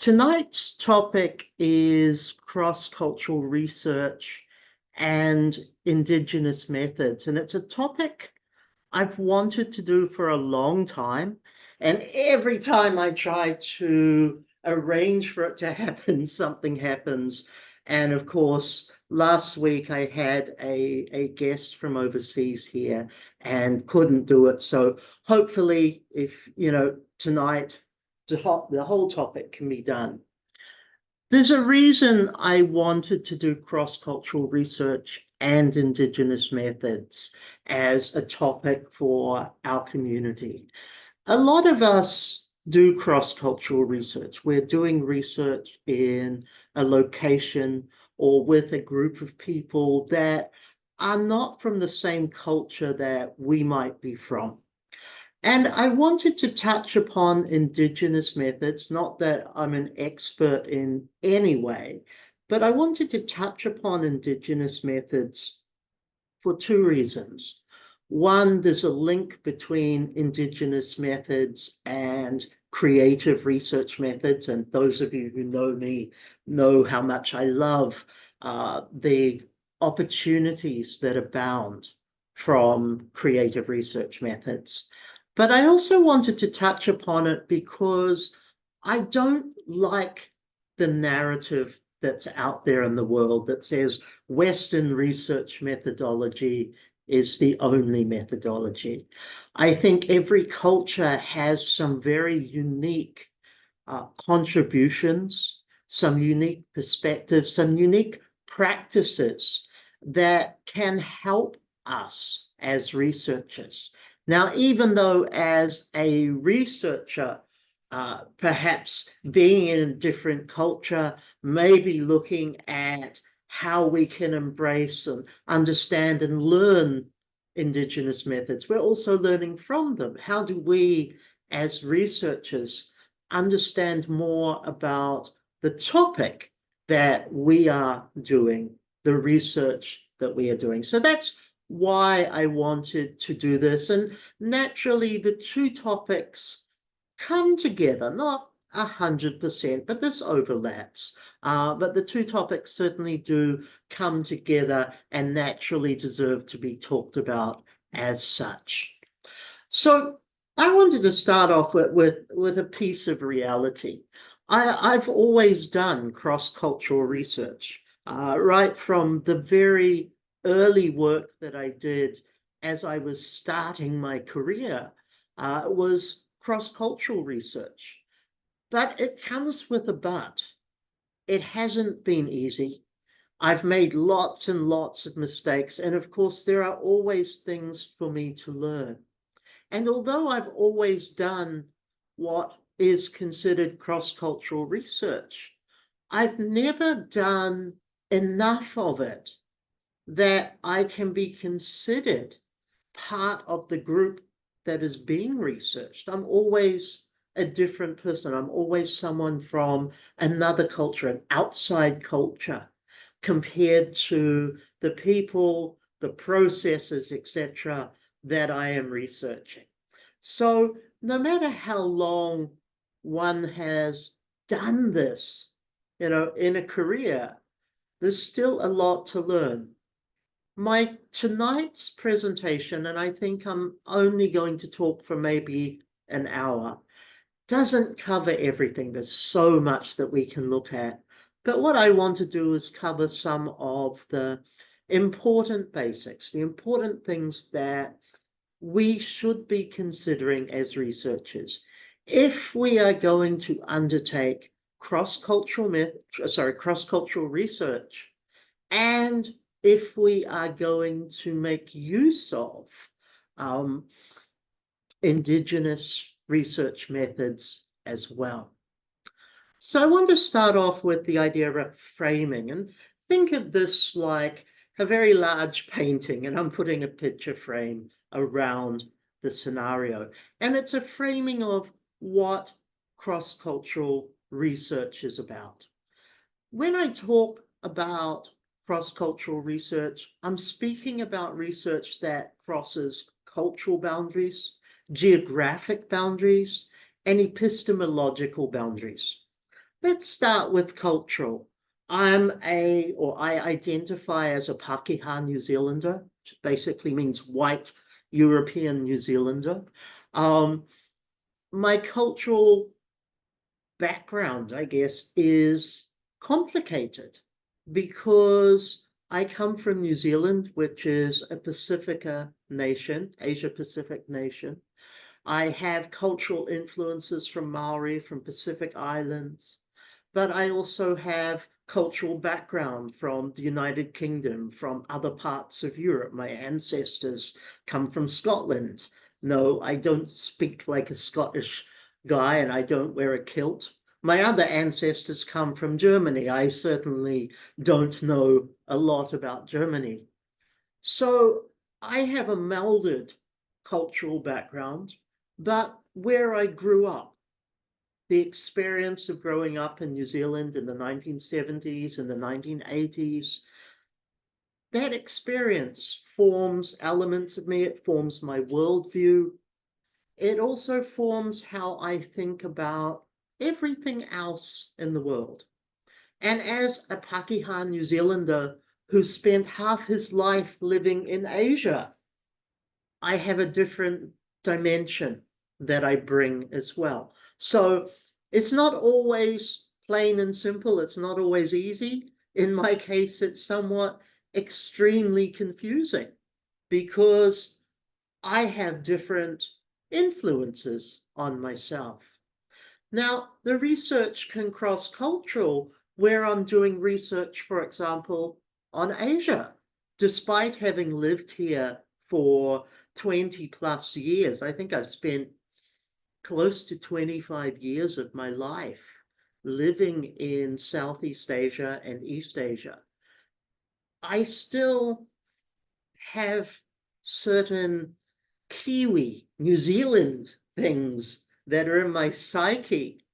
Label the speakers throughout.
Speaker 1: Tonight's topic is cross-cultural research and Indigenous methods, and it's a topic I've wanted to do for a long time. And every time I try to arrange for it to happen, something happens. And of course, last week I had a guest from overseas here and couldn't do it. So hopefully, if tonight the whole topic can be done. There's a reason I wanted to do cross-cultural research and Indigenous methods as a topic for our community. A lot of us do cross-cultural research. We're doing research in a location or with a group of people that are not from the same culture that we might be from. And I wanted to touch upon Indigenous methods, not that I'm an expert in any way, but I wanted to touch upon Indigenous methods for two reasons. One, there's a link between Indigenous methods and creative research methods, and those of you who know me know how much I love the opportunities that abound from creative research methods. But I also wanted to touch upon it because I don't like the narrative that's out there in the world that says Western research methodology is the only methodology. I think every culture has some very unique contributions, some unique perspectives, some unique practices that can help us as researchers. Now, even though as a researcher, perhaps being in a different culture, maybe looking at how we can embrace and understand and learn Indigenous methods, we're also learning from them. How do we, as researchers, understand more about the topic that we are doing, the research that we are doing? So that's why I wanted to do this. And naturally, the two topics come together, not 100%, but this overlaps. But the two topics certainly do come together and naturally deserve to be talked about as such. So I wanted to start off with a piece of reality. I've always done cross-cultural research, right from the very early work that I did as I was starting my career was cross-cultural research. But it comes with a but. It hasn't been easy. I've made lots and lots of mistakes, and of course there are always things for me to learn. And although I've always done what is considered cross-cultural research, I've never done enough of it that I can be considered part of the group that is being researched. I'm always a different person. I'm always someone from another culture, an outside culture, compared to the people, the processes, etc., that I am researching. So no matter how long one has done this, in a career, there's still a lot to learn. My tonight's presentation, and I think I'm only going to talk for maybe an hour, doesn't cover everything. There's so much that we can look at. But what I want to do is cover some of the important basics, the important things that we should be considering as researchers. If we are going to undertake cross-cultural research, and if we are going to make use of Indigenous research methods as well. So I want to start off with the idea of framing, and think of this like a very large painting, and I'm putting a picture frame around the scenario. And it's a framing of what cross-cultural research is about. When I talk about cross-cultural research, I'm speaking about research that crosses cultural boundaries, geographic boundaries, and epistemological boundaries. let's start with cultural. I identify as a Pakeha New Zealander, which basically means white European New Zealander. My cultural background, I guess, is complicated because I come from New Zealand, which is a Pacifica nation, Asia Pacific nation. I have cultural influences from Maori, from Pacific Islands, but I also have cultural background from the United Kingdom, from other parts of Europe. My ancestors come from Scotland. No, I don't speak like a Scottish guy and I don't wear a kilt. My other ancestors come from Germany. I certainly don't know a lot about Germany. So I have a melded cultural background, but where I grew up, the experience of growing up in New Zealand in the 1970s and the 1980s, that experience forms elements of me. It forms my worldview. It also forms how I think about everything else in the world. And as a Pakeha New Zealander who spent half his life living in Asia, I have a different dimension that I bring as well. So it's not always plain and simple. It's not always easy. In my case, it's somewhat extremely confusing because I have different influences on myself. Now, the research can cross cultural, where I'm doing research, for example, on Asia. Despite having lived here for 20 plus years, I think I've spent close to 25 years of my life living in Southeast Asia and East Asia. I still have certain Kiwi, New Zealand things that are in my psyche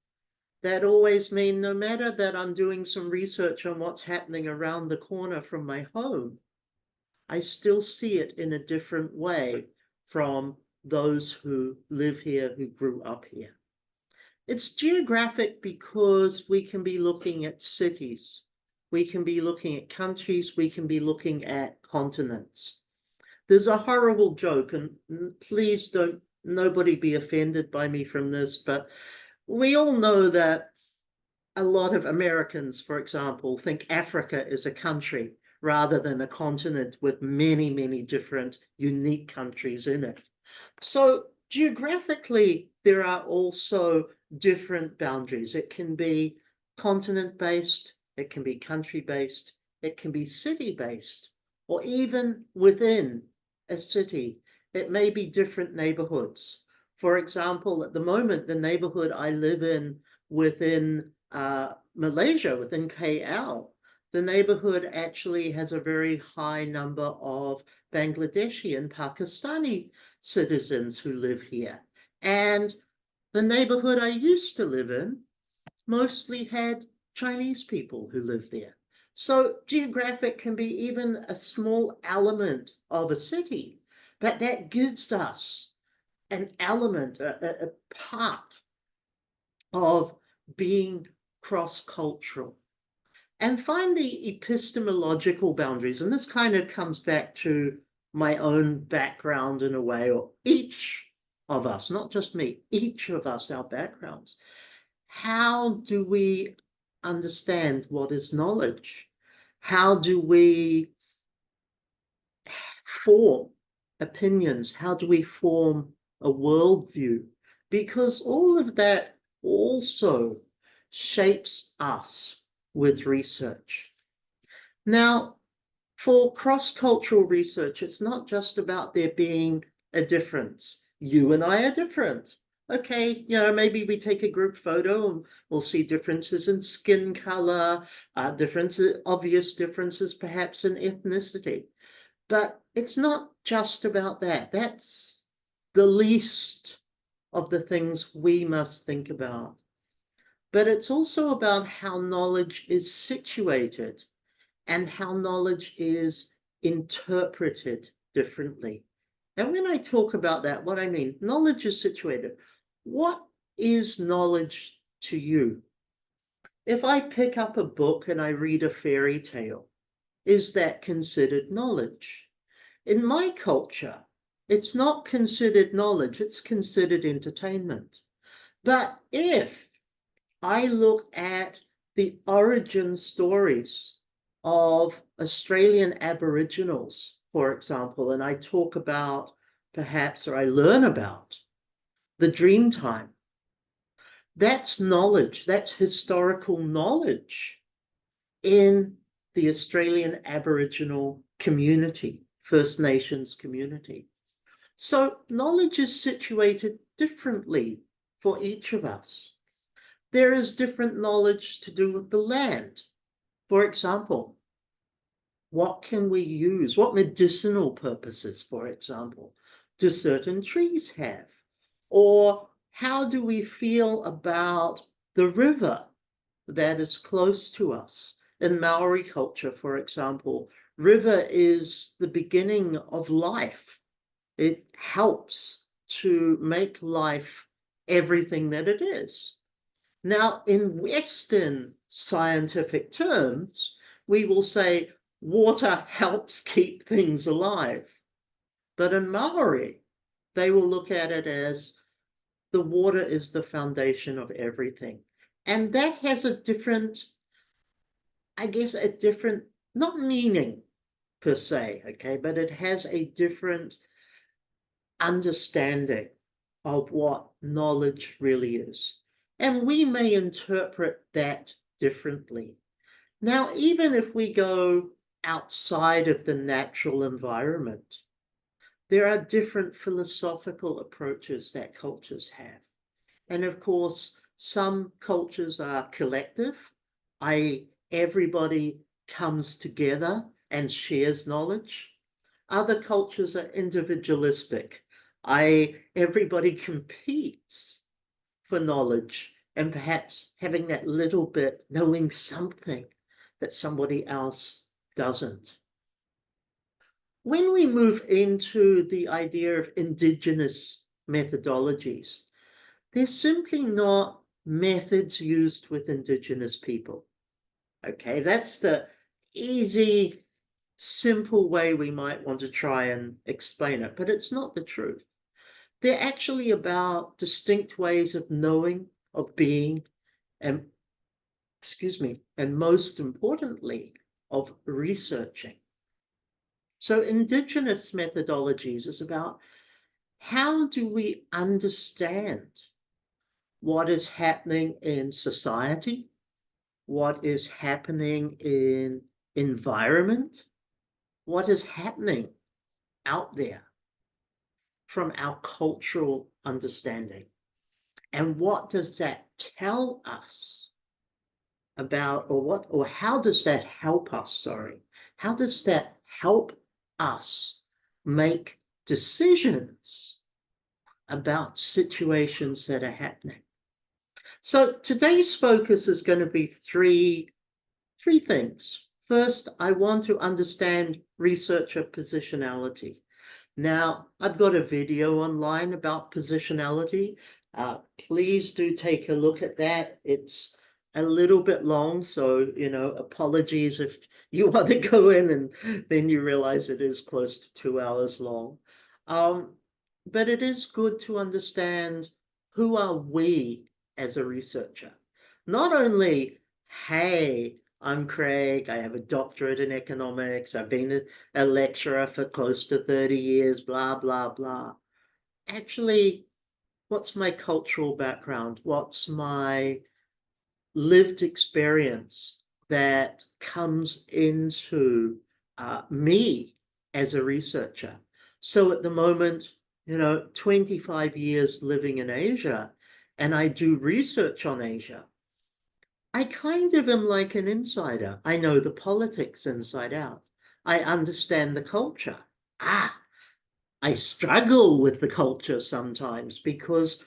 Speaker 1: that always mean no matter that I'm doing some research on what's happening around the corner from my home, I still see it in a different way from those who live here, who grew up here. It's geographic because we can be looking at cities, we can be looking at countries, we can be looking at continents. There's a horrible joke, and please don't, nobody be offended by me from this, but we all know that a lot of Americans, for example, think Africa is a country rather than a continent with many, many different unique countries in it. So geographically, there are also different boundaries. It can be continent-based, it can be country-based, it can be city-based, or even within a city, it may be different neighborhoods. For example, at the moment, the neighborhood I live in within Malaysia, within KL, the neighborhood actually has a very high number of Bangladeshi and Pakistani citizens who live here. And the neighborhood I used to live in mostly had Chinese people who lived there. So geographic can be even a small element of a city, but that gives us an element, a part of being cross-cultural. And finally, epistemological boundaries. And this kind of comes back to my own background in a way, or each of us, not just me, each of us, our backgrounds. How do we understand what is knowledge? How do we form opinions? How do we form a worldview? Because all of that also shapes us with research. Now, for cross-cultural research, it's not just about there being a difference. You and I are different. Okay, maybe we take a group photo and we'll see differences in skin color, obvious differences perhaps in ethnicity. But it's not just about that. That's the least of the things we must think about. But it's also about how knowledge is situated and how knowledge is interpreted differently. And when I talk about that, what I mean, knowledge is situated. What is knowledge to you? If I pick up a book and I read a fairy tale, is that considered knowledge? In my culture, it's not considered knowledge, it's considered entertainment. But if I look at the origin stories of Australian Aboriginals, for example, and I talk about perhaps, or I learn about the dream time, that's knowledge, that's historical knowledge in the Australian Aboriginal community, First Nations community. So knowledge is situated differently for each of us. There is different knowledge to do with the land. For example, what can we use? What medicinal purposes, for example, do certain trees have? Or how do we feel about the river that is close to us? In Maori culture, for example, river is the beginning of life. It helps to make life everything that it is. Now, in Western scientific terms, we will say water helps keep things alive. But in Maori, they will look at it as the water is the foundation of everything. And that has a different, I guess, a different, not meaning per se, okay, but it has a different understanding of what knowledge really is. And we may interpret that differently. Now, even if we go outside of the natural environment, there are different philosophical approaches that cultures have. And of course, some cultures are collective, i.e., everybody comes together and shares knowledge. Other cultures are individualistic, i.e., everybody competes for knowledge and perhaps having that little bit, knowing something that somebody else doesn't. When we move into the idea of indigenous methodologies, they're simply not methods used with Indigenous people. Okay, that's the easy, simple way we might want to try and explain it, but it's not the truth. They're actually about distinct ways of knowing, of being, and, excuse me, and most importantly, of researching. So Indigenous methodologies is about how do we understand what is happening in society, what is happening in environment, what is happening out there from our cultural understanding. And what does that tell us about, or how does that help us? Sorry, how does that help us make decisions about situations that are happening? So today's focus is going to be three things. First, I want to understand researcher positionality. Now, I've got a video online about positionality. Please do take a look at that. It's a little bit long, so, apologies if you want to go in and then you realize it is close to 2 hours long. But it is good to understand who are we as a researcher. Not only, hey, I'm Craig, I have a doctorate in economics, I've been a lecturer for close to 30 years, blah, blah, blah. Actually, what's my cultural background? What's my lived experience that comes into me as a researcher? So at the moment, 25 years living in Asia, and I do research on Asia. I kind of am like an insider. I know the politics inside out. I understand the culture. I struggle with the culture sometimes because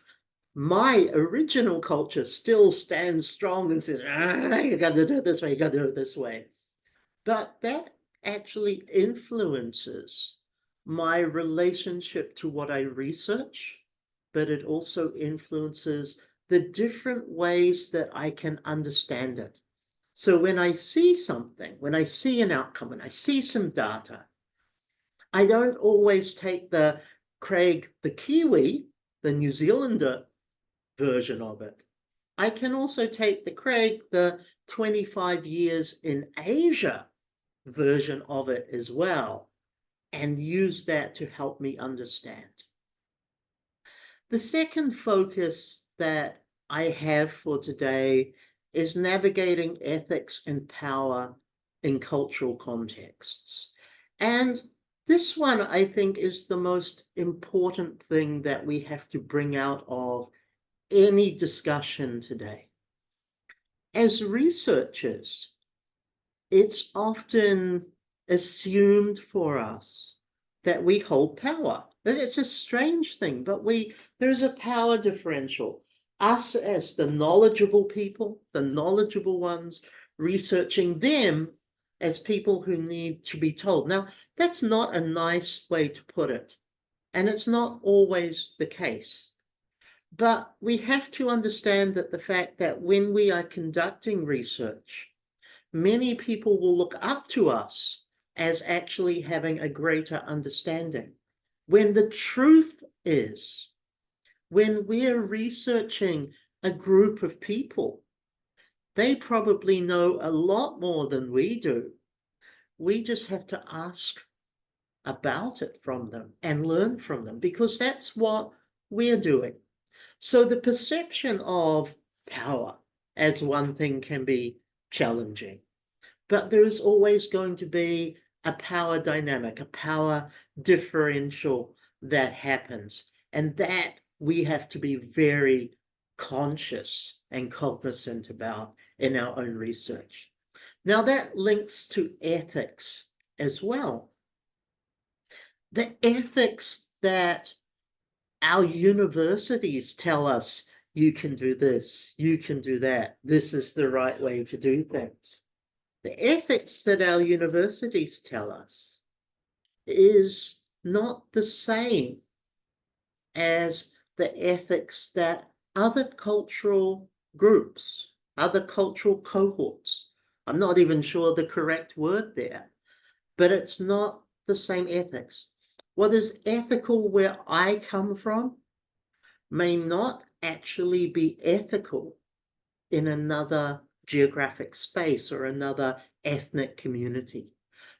Speaker 1: my original culture still stands strong and says, you got to do it this way, you got to do it this way. But that actually influences my relationship to what I research, but it also influences the different ways that I can understand it. So when I see something, when I see an outcome, when I see some data, I don't always take the Craig the Kiwi, the New Zealander version of it. I can also take the Craig, the 25 years in Asia version of it as well, and use that to help me understand. The second focus that I have for today is navigating ethics and power in cultural contexts. And this one, I think, is the most important thing that we have to bring out of any discussion today. As researchers, it's often assumed for us that we hold power. It's a strange thing, but there's a power differential. Us as the knowledgeable people, the knowledgeable ones, researching them as people who need to be told. Now, that's not a nice way to put it, and it's not always the case. But we have to understand that the fact that when we are conducting research, many people will look up to us as actually having a greater understanding. When the truth is, when we're researching a group of people, they probably know a lot more than we do. We just have to ask about it from them and learn from them because that's what we're doing. So the perception of power as one thing can be challenging. But there's always going to be a power dynamic, a power differential that happens. And that we have to be very conscious and cognizant about in our own research. Now, that links to ethics as well. The ethics that our universities tell us you can do this, you can do that, this is the right way to do things. The ethics that our universities tell us is not the same as the ethics that other cultural groups, other cultural cohorts, I'm not even sure the correct word there, but it's not the same ethics. What is ethical where I come from may not actually be ethical in another geographic space or another ethnic community.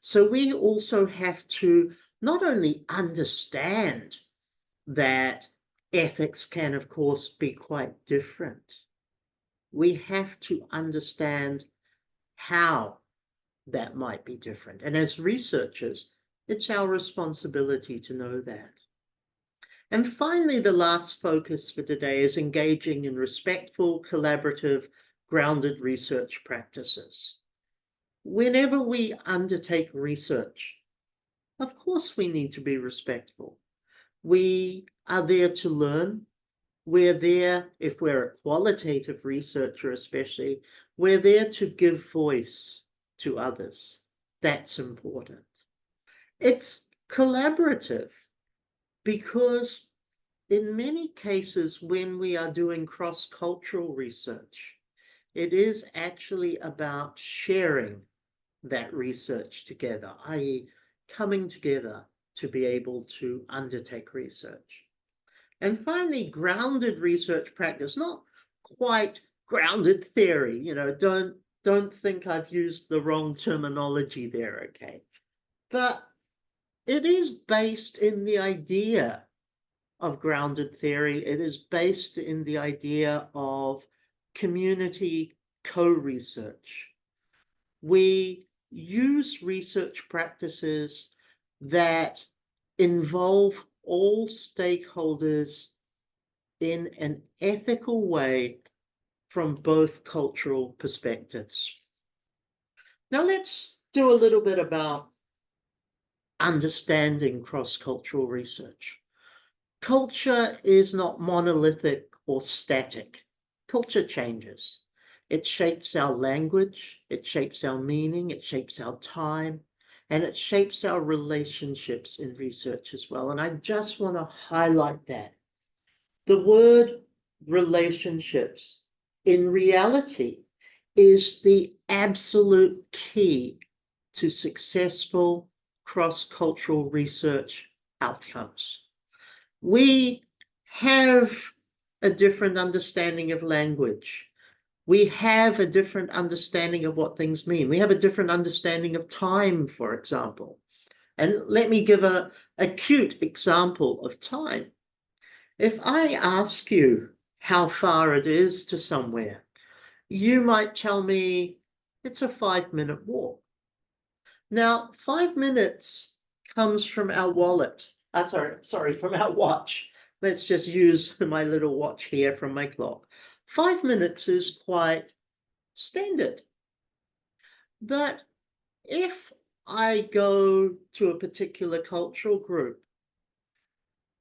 Speaker 1: So we also have to not only understand that ethics can, of course, be quite different, we have to understand how that might be different. And as researchers, it's our responsibility to know that. And finally, the last focus for today is engaging in respectful, collaborative, grounded research practices. Whenever we undertake research, of course we need to be respectful. We are there to learn. We're there, if we're a qualitative researcher especially, we're there to give voice to others. That's important. It's collaborative because in many cases, when we are doing cross-cultural research, it is actually about sharing that research together, i.e., coming together to be able to undertake research. And finally, grounded research practice, not quite grounded theory, don't think I've used the wrong terminology there, okay? But it is based in the idea of grounded theory. It is based in the idea of community co-research. We use research practices that involve all stakeholders in an ethical way from both cultural perspectives. Now let's do a little bit about understanding cross-cultural research. Culture is not monolithic or static. Culture changes. It shapes our language, it shapes our meaning, it shapes our time, and it shapes our relationships in research as well. And I just want to highlight that. The word relationships in reality is the absolute key to successful cross-cultural research outcomes. We have a different understanding of language. We have a different understanding of what things mean. We have a different understanding of time, for example. And let me give a cute example of time. If I ask you how far it is to somewhere, you might tell me it's a 5-minute walk. Now, 5 minutes comes from our wallet. From our watch. Let's just use my little watch here from my clock. 5 minutes is quite standard. But if I go to a particular cultural group,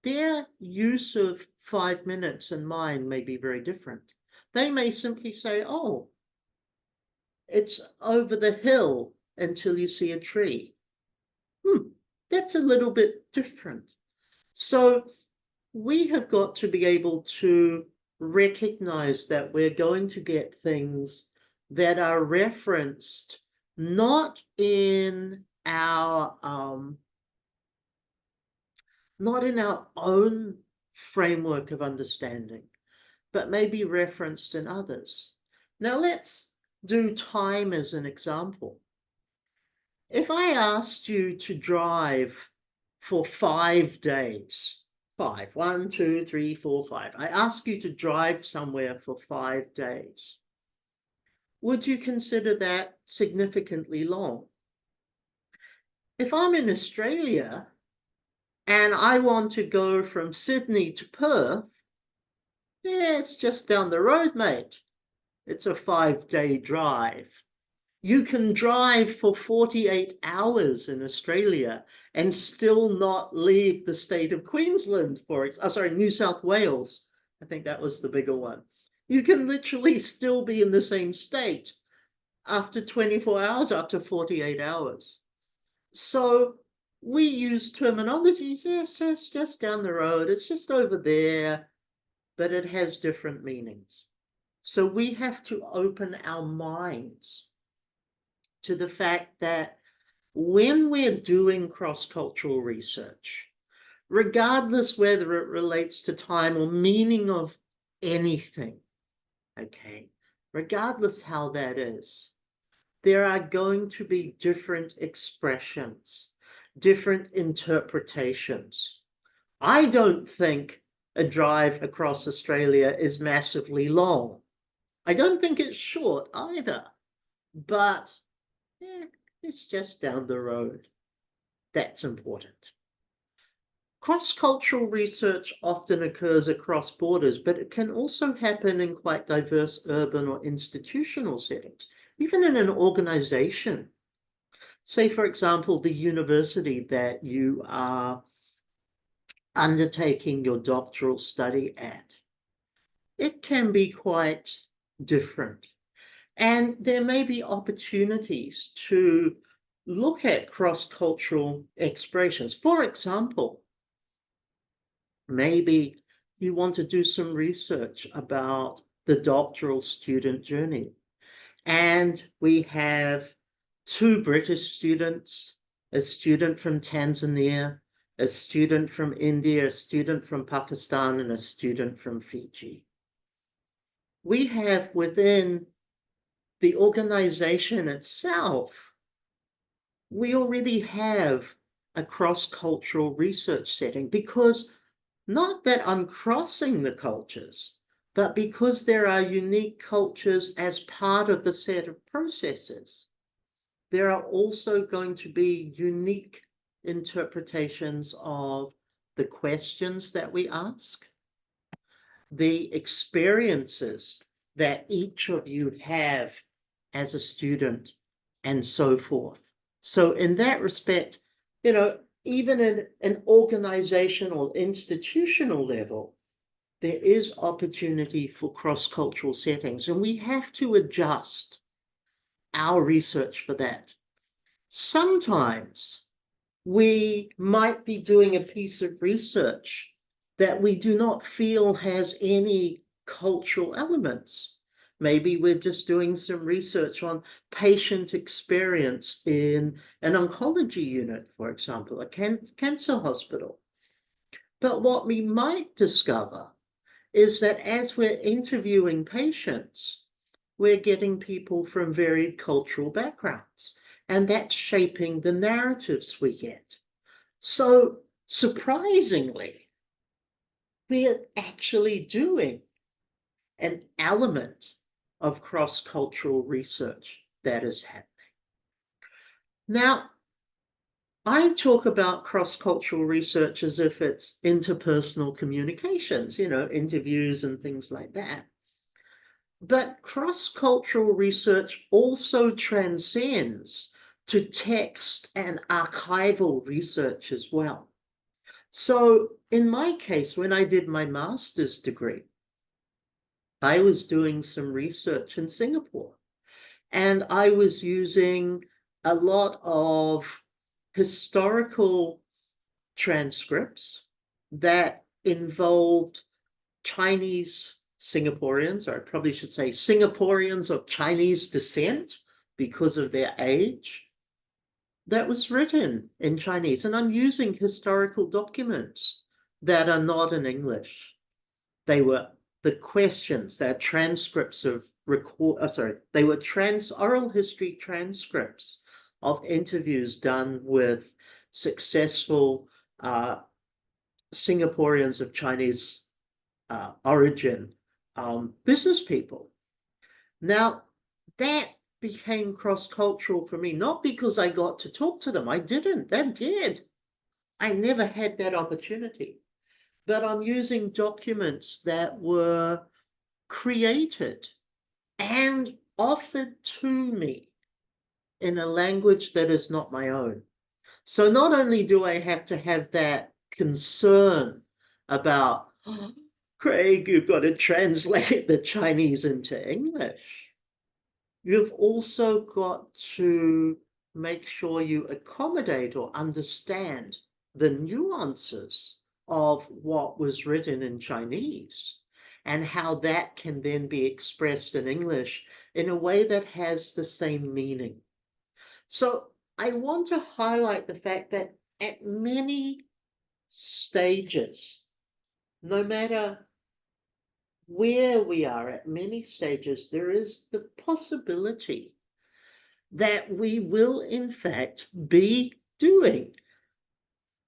Speaker 1: their use of 5 minutes and mine may be very different. They may simply say, oh, it's over the hill until you see a tree. That's a little bit different. So we have got to be able to recognize that we're going to get things that are referenced not in our own framework of understanding, but maybe referenced in others. Now let's do time as an example. If I asked you to drive for 5 days, 1, 2, 3, 4, 5. I ask you to drive somewhere for 5 days. Would you consider that significantly long? If I'm in Australia and I want to go from Sydney to Perth, yeah, it's just down the road, mate. It's a 5-day drive. You can drive for 48 hours in Australia and still not leave the state of Queensland, New South Wales. I think that was the bigger one. You can literally still be in the same state after 24 hours, after 48 hours. So we use terminologies, yes, it's just down the road, it's just over there, but it has different meanings. So we have to open our minds to the fact that when we're doing cross-cultural research, regardless whether it relates to time or meaning of anything, okay, regardless how that is, there are going to be different expressions, different interpretations. I don't think a drive across Australia is massively long. I don't think it's short either, but it's just down the road. That's important. Cross-cultural research often occurs across borders, but it can also happen in quite diverse urban or institutional settings, even in an organization. Say, for example, the university that you are undertaking your doctoral study at. It can be quite different. And there may be opportunities to look at cross-cultural expressions. For example, maybe you want to do some research about the doctoral student journey. And we have 2 British students, a student from Tanzania, a student from India, a student from Pakistan, and a student from Fiji. We have within the organization itself, we already have a cross-cultural research setting, because not that I'm crossing the cultures, but because there are unique cultures as part of the set of processes, there are also going to be unique interpretations of the questions that we ask, the experiences that each of you have as a student, and so forth. So in that respect, even at an organizational, institutional level, there is opportunity for cross-cultural settings, and we have to adjust our research for that. Sometimes we might be doing a piece of research that we do not feel has any cultural elements. Maybe we're just doing some research on patient experience in an oncology unit, for example, a cancer hospital. But what we might discover is that as we're interviewing patients, we're getting people from varied cultural backgrounds, and that's shaping the narratives we get. So surprisingly, we're actually doing an element of cross-cultural research that is happening. Now, I talk about cross-cultural research as if it's interpersonal communications, interviews and things like that. But cross-cultural research also transcends to text and archival research as well. So in my case, when I did my master's degree, I was doing some research in Singapore, and I was using a lot of historical transcripts that involved Chinese Singaporeans, or I probably should say Singaporeans of Chinese descent because of their age, that was written in Chinese. And I'm using historical documents that are not in English. They were the questions, they're transcripts of they were oral history transcripts of interviews done with successful Singaporeans of Chinese origin, business people. Now, that became cross-cultural for me, not because I got to talk to them. I didn't. They did. I never had that opportunity. But I'm using documents that were created and offered to me in a language that is not my own. So not only do I have to have that concern about, oh, Craig, you've got to translate the Chinese into English, you've also got to make sure you accommodate or understand the nuances of what was written in Chinese and how that can then be expressed in English in a way that has the same meaning. So I want to highlight the fact that at many stages, no matter where we are at many stages, there is the possibility that we will, in fact, be doing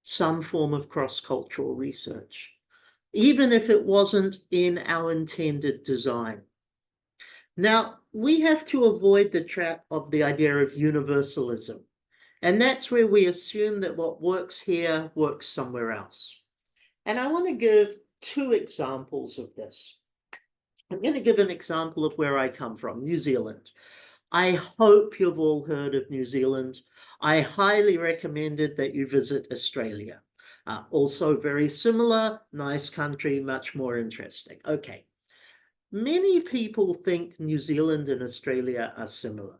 Speaker 1: some form of cross-cultural research, even if it wasn't in our intended design. Now, we have to avoid the trap of the idea of universalism, and that's where we assume that what works here works somewhere else. And I want to give two examples of this. I'm going to give an example of where I come from, New Zealand. I hope you've all heard of New Zealand. I highly recommend it that you visit Australia. Also very similar, nice country, much more interesting. Okay. Many people think New Zealand and Australia are similar.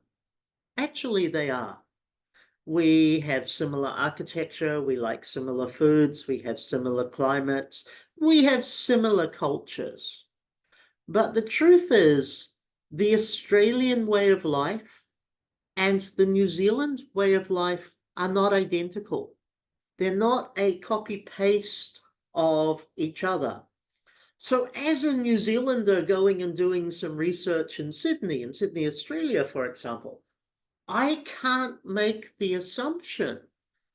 Speaker 1: Actually, they are. We have similar architecture, we like similar foods, we have similar climates, we have similar cultures. But the truth is, the Australian way of life and the New Zealand way of life are not identical. They're not a copy-paste of each other. So as a New Zealander going and doing some research in Sydney, Australia, for example, I can't make the assumption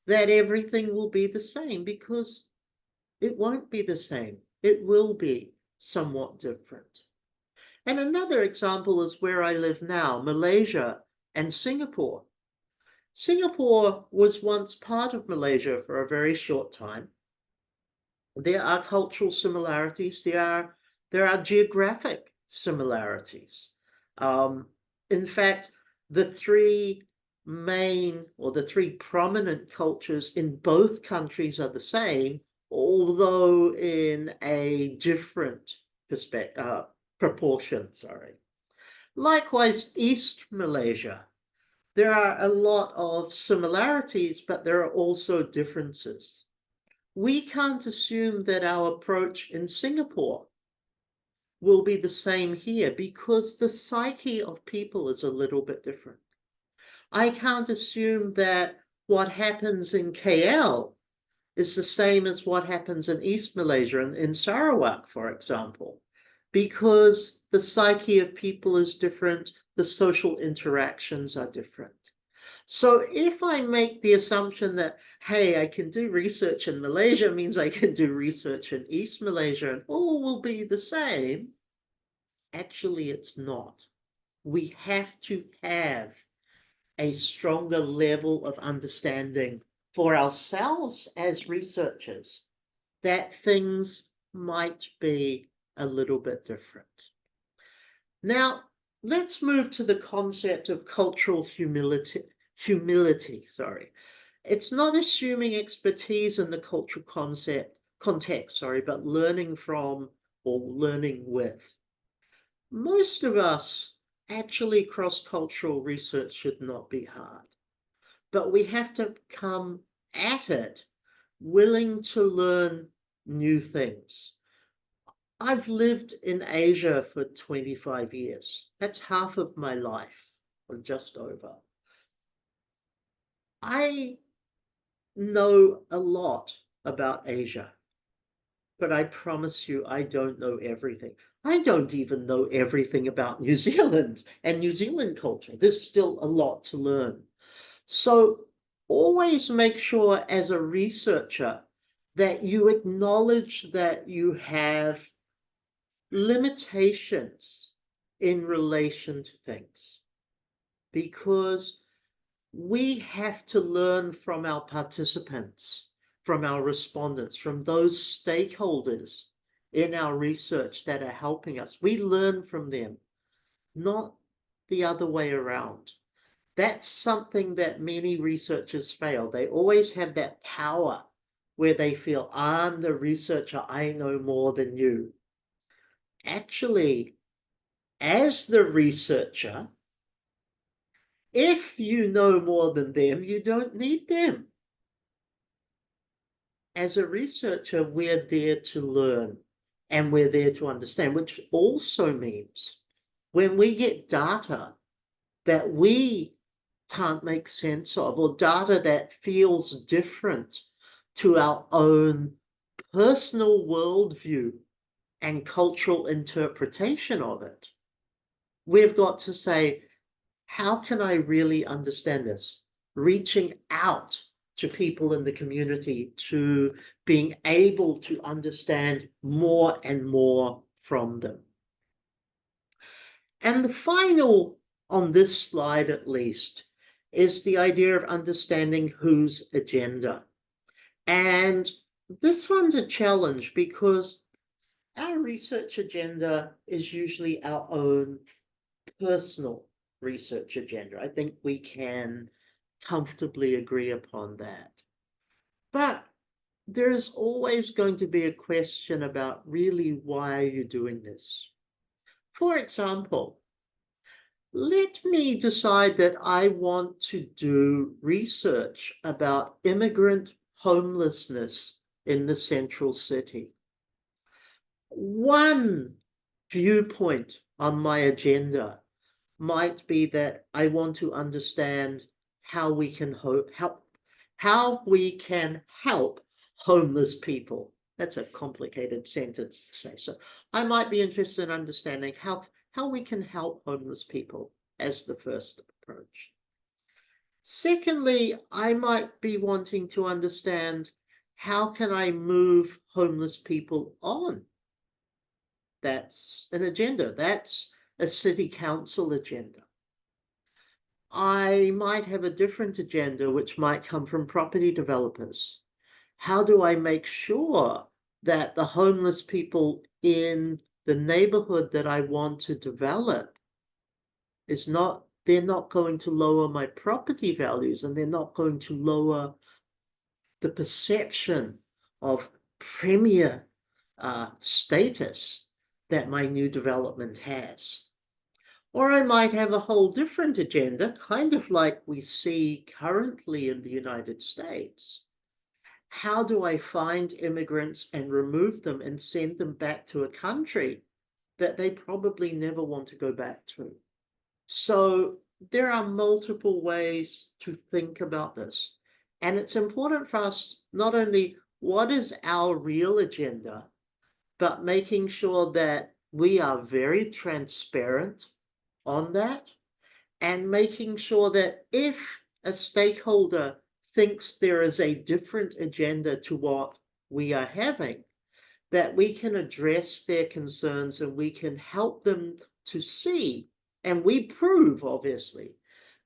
Speaker 1: that everything will be the same because it won't be the same. It will be somewhat different. And another example is where I live now, Malaysia and Singapore. Singapore was once part of Malaysia for a very short time. There are cultural similarities. There are geographic similarities. In fact, the three prominent cultures in both countries are the same, although in a different proportion, sorry. Likewise, East Malaysia. There are a lot of similarities, but there are also differences. We can't assume that our approach in Singapore will be the same here because the psyche of people is a little bit different. I can't assume that what happens in KL is the same as what happens in East Malaysia and in Sarawak, for example, because the psyche of people is different, the social interactions are different. So if I make the assumption that, hey, I can do research in Malaysia means I can do research in East Malaysia and all will be the same, actually it's not. We have to have a stronger level of understanding for ourselves as researchers that things might be a little bit different. Now, let's move to the concept of cultural humility, sorry. It's not assuming expertise in the cultural context, but learning from or learning with. Most of us actually cross-cultural research should not be hard, but we have to come at it willing to learn new things. I've lived in Asia for 25 years. That's half of my life, or just over. I know a lot about Asia, but I promise you, I don't know everything. I don't even know everything about New Zealand and New Zealand culture. There's still a lot to learn. So always make sure as a researcher that you acknowledge that you have limitations in relation to things, because we have to learn from our participants, from our respondents, from those stakeholders in our research that are helping us. We learn from them, not the other way around. That's something that many researchers fail. They always have that power where they feel, I'm the researcher, I know more than you. Actually, as the researcher, if you know more than them, you don't need them. As a researcher, we're there to learn and we're there to understand, which also means when we get data that we can't make sense of, or data that feels different to our own personal worldview and cultural interpretation of it, we've got to say, how can I really understand this? Reaching out to people in the community, to being able to understand more and more from them. And the final, on this slide at least, is the idea of understanding whose agenda. And this one's a challenge because our research agenda is usually our own personal research agenda. I think we can comfortably agree upon that. But there's always going to be a question about really why are you doing this? For example, let me decide that I want to do research about immigrant homelessness in the central city. One viewpoint on my agenda might be that I want to understand how we can help homeless people. That's a complicated sentence to say. So I might be interested in understanding how we can help homeless people as the first approach. Secondly, I might be wanting to understand how can I move homeless people on. That's an agenda. That's a city council agenda. I might have a different agenda which might come from property developers. How do I make sure that the homeless people in the neighborhood that I want to develop they're not going to lower my property values and they're not going to lower the perception of premier status that my new development has. Or I might have a whole different agenda, kind of like we see currently in the United States. How do I find immigrants and remove them and send them back to a country that they probably never want to go back to. So there are multiple ways to think about this. And it's important for us not only what is our real agenda, but making sure that we are very transparent on that and making sure that if a stakeholder thinks there is a different agenda to what we are having, that we can address their concerns and we can help them to see, and we prove, obviously,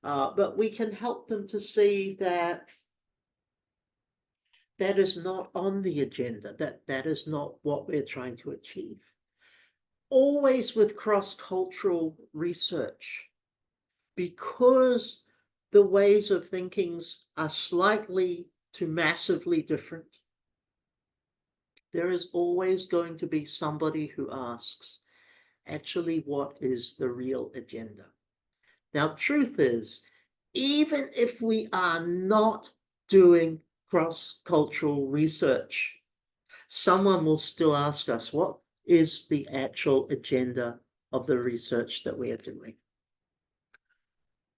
Speaker 1: but we can help them to see that that is not on the agenda, that that is not what we're trying to achieve. Always with cross-cultural research, because the ways of thinking are slightly to massively different, there is always going to be somebody who asks, actually, what is the real agenda? Now, truth is, even if we are not doing cross-cultural research, someone will still ask us, what is the actual agenda of the research that we are doing?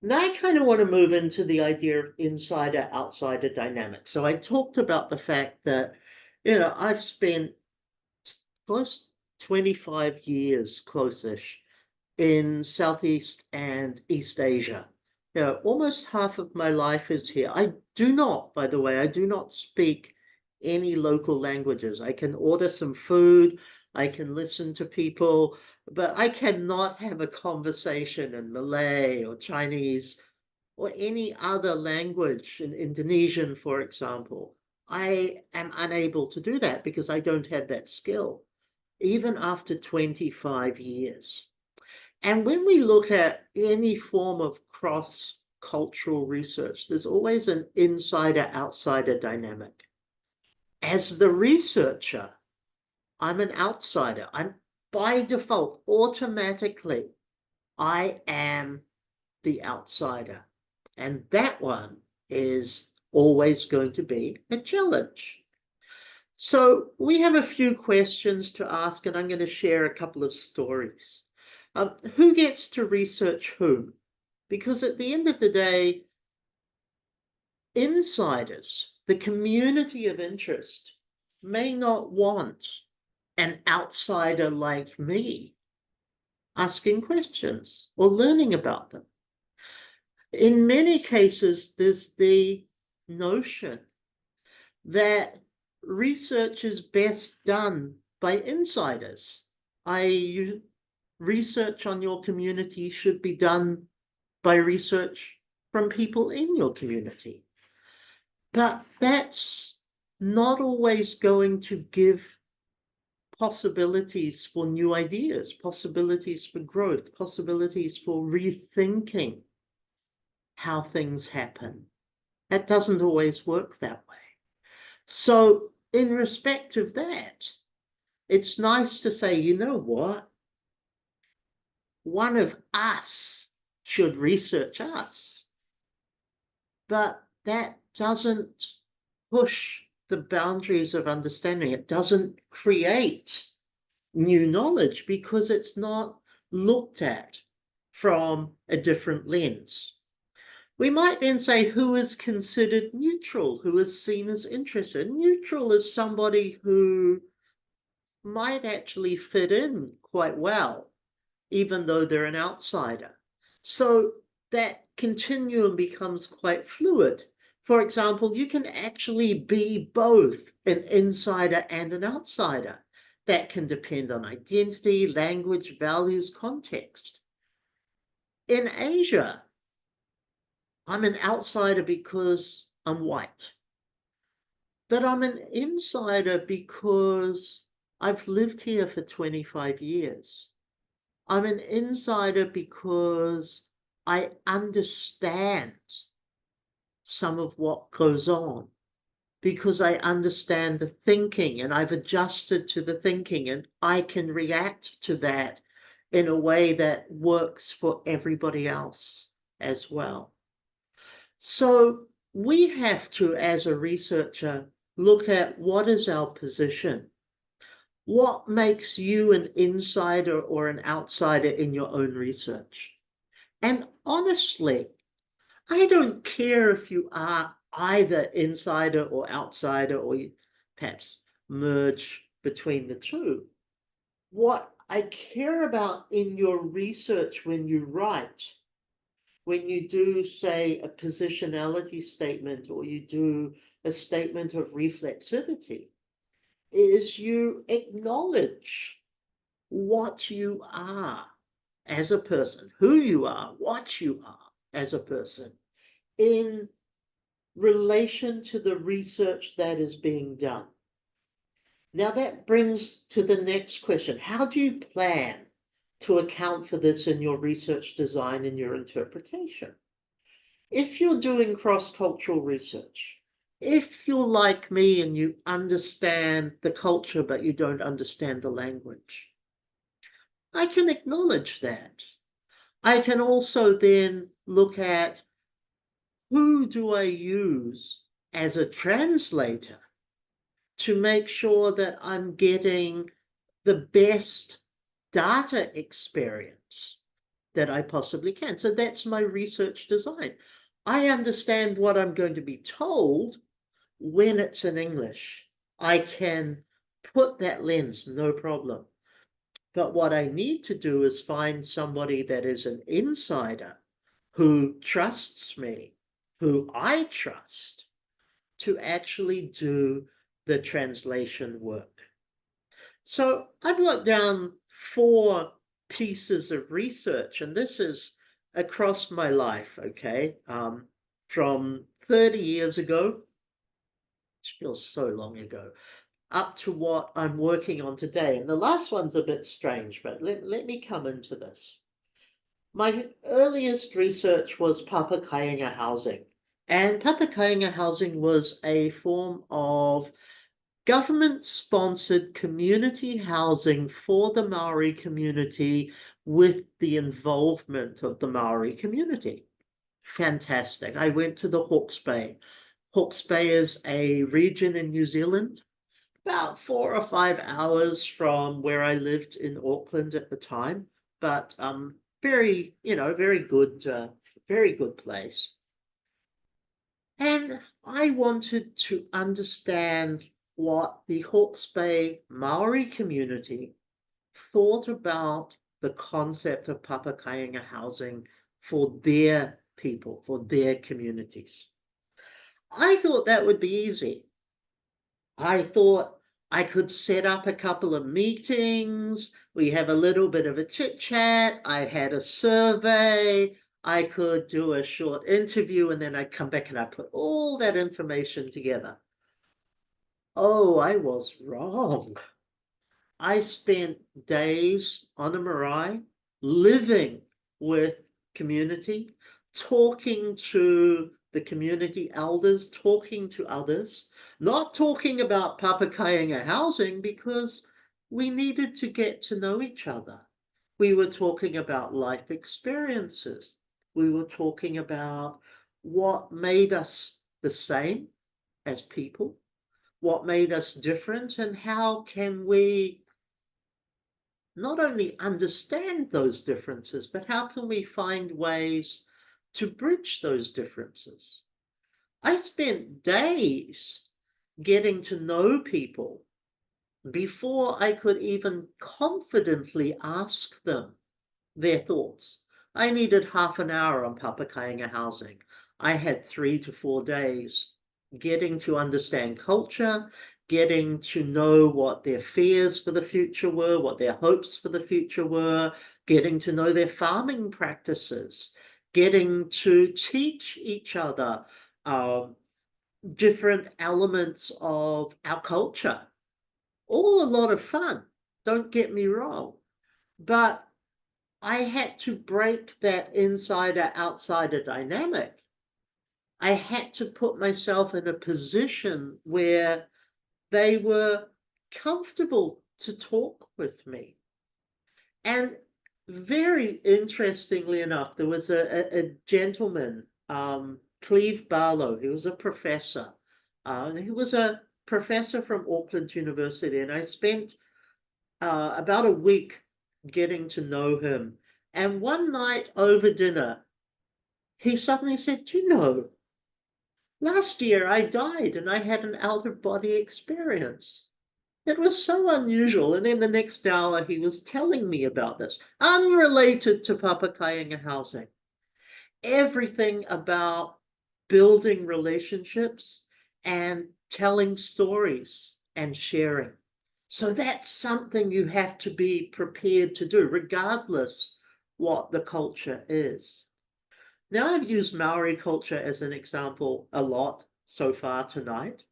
Speaker 1: Now I kind of want to move into the idea of insider-outsider dynamics. So I talked about the fact that, I've spent close 25 years, close-ish, in Southeast and East Asia. Almost half of my life is here. I do not, by the way, I do not speak any local languages. I can order some food, I can listen to people, but I cannot have a conversation in Malay or Chinese or any other language, in Indonesian, for example. I am unable to do that because I don't have that skill, even after 25 years. And when we look at any form of cross-cultural research, there's always an insider-outsider dynamic. As the researcher, I'm an outsider. I'm by default, automatically, I am the outsider. And that one is always going to be a challenge. So we have a few questions to ask, and I'm going to share a couple of stories. Who gets to research whom? Because at the end of the day, insiders, the community of interest, may not want an outsider like me asking questions or learning about them. In many cases, there's the notion that research is best done by insiders. Research on your community should be done by research from people in your community. But that's not always going to give possibilities for new ideas, possibilities for growth, possibilities for rethinking how things happen. That doesn't always work that way. So in respect of that, it's nice to say, you know what? One of us should research us. But that doesn't push the boundaries of understanding. It doesn't create new knowledge because it's not looked at from a different lens. We might then say who is considered neutral, who is seen as interested. Neutral is somebody who might actually fit in quite well, even though they're an outsider. So that continuum becomes quite fluid. For example, you can actually be both an insider and an outsider. That can depend on identity, language, values, context. In Asia, I'm an outsider because I'm white. But I'm an insider because I've lived here for 25 years. I'm an insider because I understand some of what goes on, because I understand the thinking and I've adjusted to the thinking and I can react to that in a way that works for everybody else as well. So we have to, as a researcher, look at what is our position? What makes you an insider or an outsider in your own research? And honestly, I don't care if you are either insider or outsider, or you perhaps merge between the two. What I care about in your research when you write, when you do, say, a positionality statement or you do a statement of reflexivity, is you acknowledge what you are as a person, who you are, what you are as a person in relation to the research that is being done. Now that brings to the next question. How do you plan to account for this in your research design and your interpretation? If you're doing cross-cultural research, if you're like me and you understand the culture but you don't understand the language, I can acknowledge that. I can also then look at who do I use as a translator to make sure that I'm getting the best data experience that I possibly can. So that's my research design. I understand what I'm going to be told when it's in English. I can put that lens, no problem. But what I need to do is find somebody that is an insider who trusts me, who I trust, to actually do the translation work. So I've got down 4 pieces of research, and this is across my life, okay? From 30 years ago, which feels so long ago, up to what I'm working on today. And the last one's a bit strange, but let me come into this. My earliest research was Papakāinga housing. And Papakāinga housing was a form of government-sponsored community housing for the Maori community with the involvement of the Maori community. Fantastic. I went to the Hawke's Bay. Hawke's Bay is a region in New Zealand, about 4 or 5 hours from where I lived in Auckland at the time, but very, very good place. And I wanted to understand what the Hawke's Bay Maori community thought about the concept of Papakāinga housing for their people, for their communities. I thought that would be easy. I thought I could set up a couple of meetings. We have a little bit of a chit chat. I had a survey. I could do a short interview and then I'd come back and I'd put all that information together. Oh, I was wrong. I spent days on a marae living with community, talking to the community elders, talking to others, not talking about Papakāinga housing because we needed to get to know each other. We were talking about life experiences. We were talking about what made us the same as people, what made us different, and how can we not only understand those differences, but how can we find ways to bridge those differences? I spent days getting to know people before I could even confidently ask them their thoughts. I needed half an hour on Papakāinga housing. I had 3 to 4 days getting to understand culture, getting to know what their fears for the future were, what their hopes for the future were, getting to know their farming practices, getting to teach each other different elements of our culture. All a lot of fun, don't get me wrong. But I had to break that insider-outsider dynamic. I had to put myself in a position where they were comfortable to talk with me. And very interestingly enough, there was a gentleman, Cleve Barlow. He was a professor. He was a professor from Auckland University, and I spent about a week getting to know him. And one night over dinner, he suddenly said, you know, last year I died and I had an out of body experience. It was so unusual. And then the next hour, he was telling me about this, unrelated to Papakayanga housing. Everything about building relationships and telling stories and sharing. So that's something you have to be prepared to do, regardless what the culture is. Now, I've used Maori culture as an example a lot so far tonight.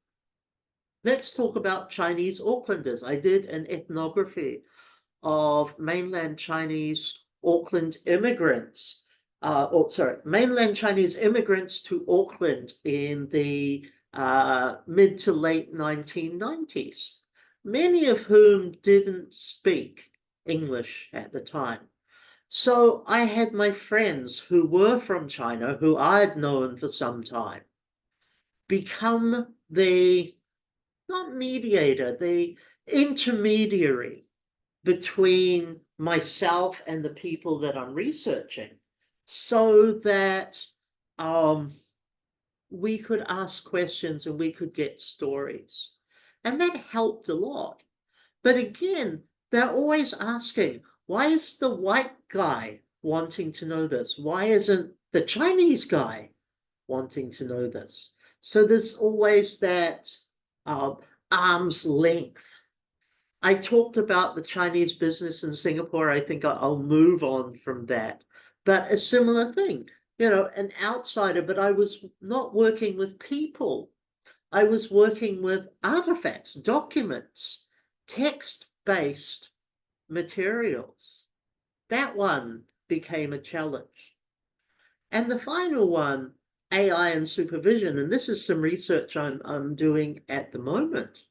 Speaker 1: Let's talk about Chinese Aucklanders. I did an ethnography of mainland Chinese Auckland immigrants, mainland Chinese immigrants to Auckland in the mid to late 1990s, many of whom didn't speak English at the time. So I had my friends who were from China, who I'd known for some time, become the, not mediator, the intermediary between myself and the people that I'm researching, so that um, we could ask questions and we could get stories. And that helped a lot. But again, they're always asking, why is the white guy wanting to know this? Why isn't the Chinese guy wanting to know this? So there's always that uh, arm's length. I talked about the Chinese business in Singapore. I think I'll move on from that. But a similar thing, you know, an outsider, but I was not working with people. I was working with artifacts, documents, text-based materials. That one became a challenge. And the final one, AI and supervision, and this is some research I'm doing at the moment.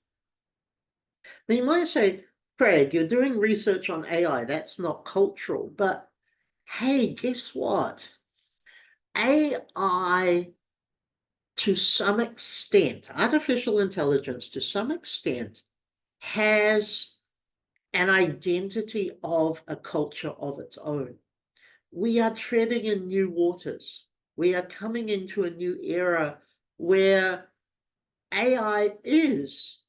Speaker 1: Now you might say, Craig, you're doing research on AI, that's not cultural. But hey, guess what? AI, to some extent, artificial intelligence to some extent, has an identity of a culture of its own. We are treading in new waters. We are coming into a new era where AI is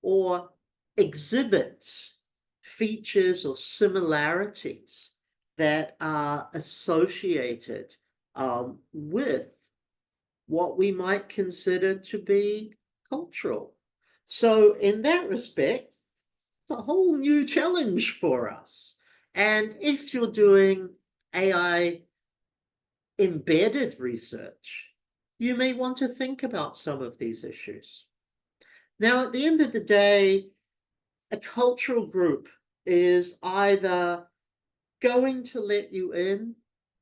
Speaker 1: or exhibits features or similarities that are associated with what we might consider to be cultural. So, in that respect, it's a whole new challenge for us. And if you're doing AI embedded research, you may want to think about some of these issues. Now, at the end of the day, a cultural group is either going to let you in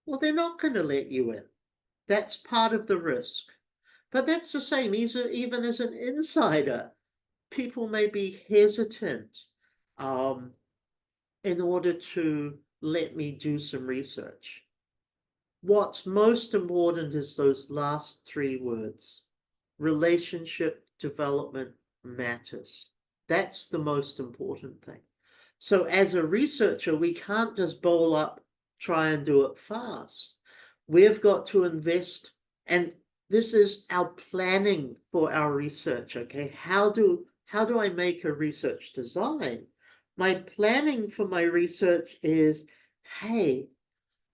Speaker 1: or they're not going to let you in. That's part of the risk. But that's the same, even as an insider, people may be hesitant um, in order to let me do some research. What's most important is those last three words. Relationship development matters. That's the most important thing. So as a researcher, we can't just bowl up, try and do it fast. We've got to invest, and this is our planning for our research, okay? How do I make a research design? My planning for my research is, hey,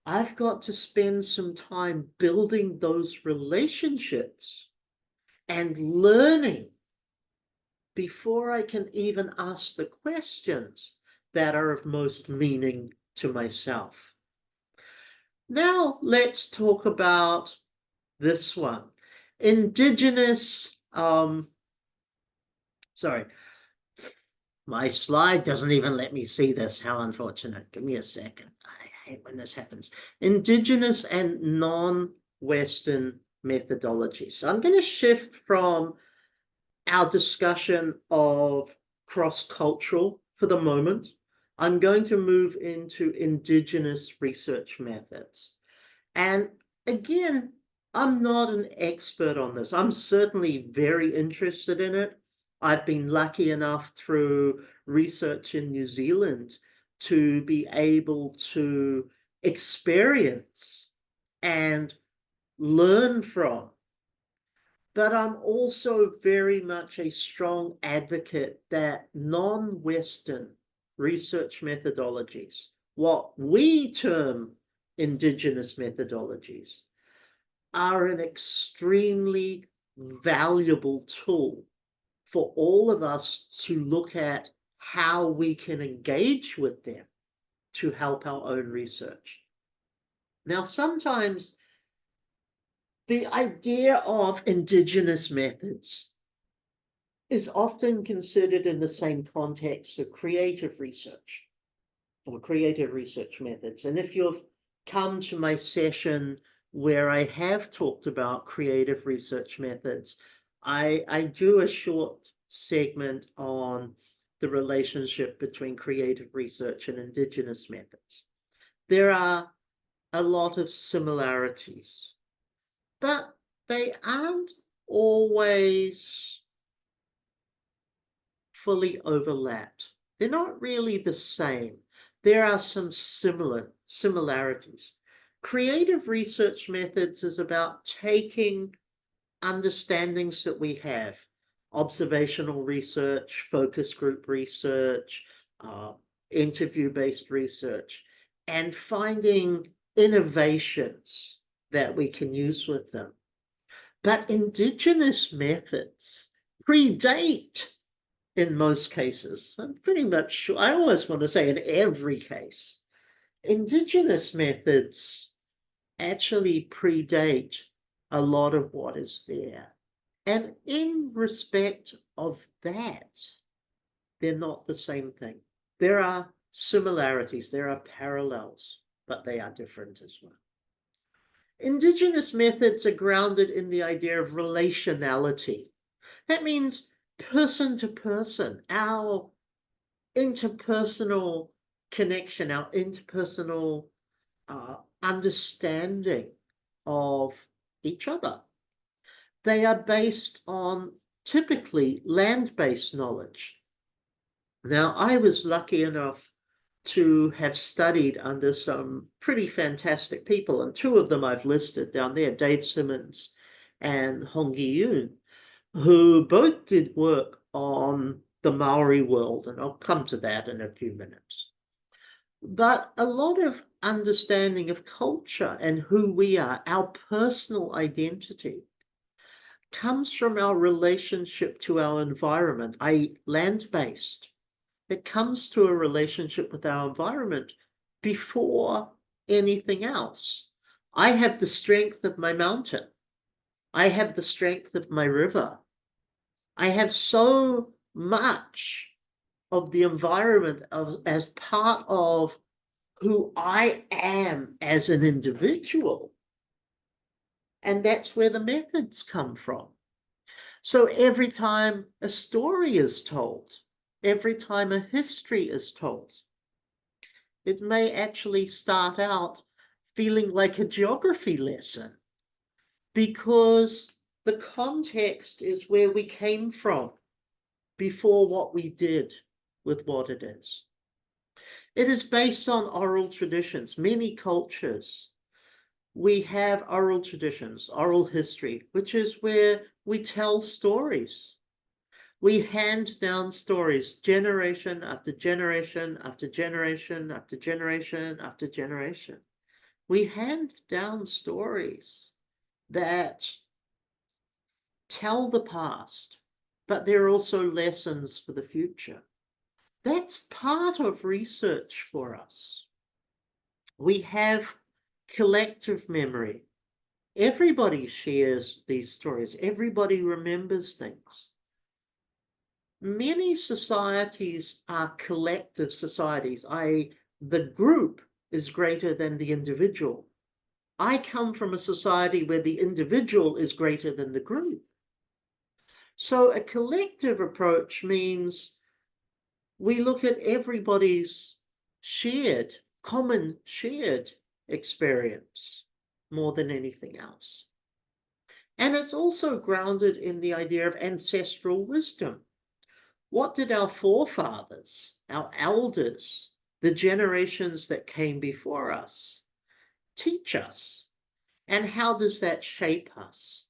Speaker 1: I've got to spend some time building those relationships and learning before I can even ask the questions that are of most meaning to myself. Now let's talk about this one. Indigenous, sorry, my slide doesn't even let me see this. How unfortunate. Give me a second. I hate when this happens. Indigenous and non-Western methodologies. So I'm going to shift from our discussion of cross-cultural for the moment. I'm going to move into Indigenous research methods. And again, I'm not an expert on this. I'm certainly very interested in it. I've been lucky enough through research in New Zealand to be able to experience and learn from. But I'm also very much a strong advocate that non-Western research methodologies, what we term Indigenous methodologies, are an extremely valuable tool for all of us to look at how we can engage with them to help our own research. Now, sometimes the idea of Indigenous methods is often considered in the same context of creative research or creative research methods. And if you've come to my session where I have talked about creative research methods, I do a short segment on the relationship between creative research and Indigenous methods. There are a lot of similarities, but they aren't always fully overlapped. They're not really the same. There are some similarities. Creative research methods is about taking understandings that we have, observational research, focus group research, interview-based research, and finding innovations that we can use with them. But Indigenous methods predate, in most cases. I'm pretty much sure, I always want to say in every case, Indigenous methods actually predate a lot of what is there. And in respect of that, they're not the same thing. There are similarities, there are parallels, but they are different as well. Indigenous methods are grounded in the idea of relationality. That means person to person, our interpersonal connection, our interpersonal understanding of each other. They are based on typically land-based knowledge. Now, I was lucky enough to have studied under some pretty fantastic people, and two of them I've listed down there, Dave Simmons and Hongi Yoon, who both did work on the Maori world, and I'll come to that in a few minutes. But a lot of understanding of culture and who we are, our personal identity, comes from our relationship to our environment, i.e. land-based. It comes to a relationship with our environment before anything else. I have the strength of my mountain. I have the strength of my river. I have so much of the environment as part of who I am as an individual. And that's where the methods come from. So every time a story is told, every time a history is told, it may actually start out feeling like a geography lesson because the context is where we came from before what we did with what it is. It is based on oral traditions. Many cultures, we have oral traditions, oral history, which is where we tell stories. We hand down stories generation after generation after generation after generation after generation. We hand down stories that tell the past, but they're also lessons for the future. That's part of research for us. We have collective memory. Everybody shares these stories. Everybody remembers things. Many societies are collective societies, i.e. the group is greater than the individual. I come from a society where the individual is greater than the group. So a collective approach means we look at everybody's common shared experience more than anything else. And it's also grounded in the idea of ancestral wisdom. What did our forefathers, our elders, the generations that came before us teach us? And how does that shape us?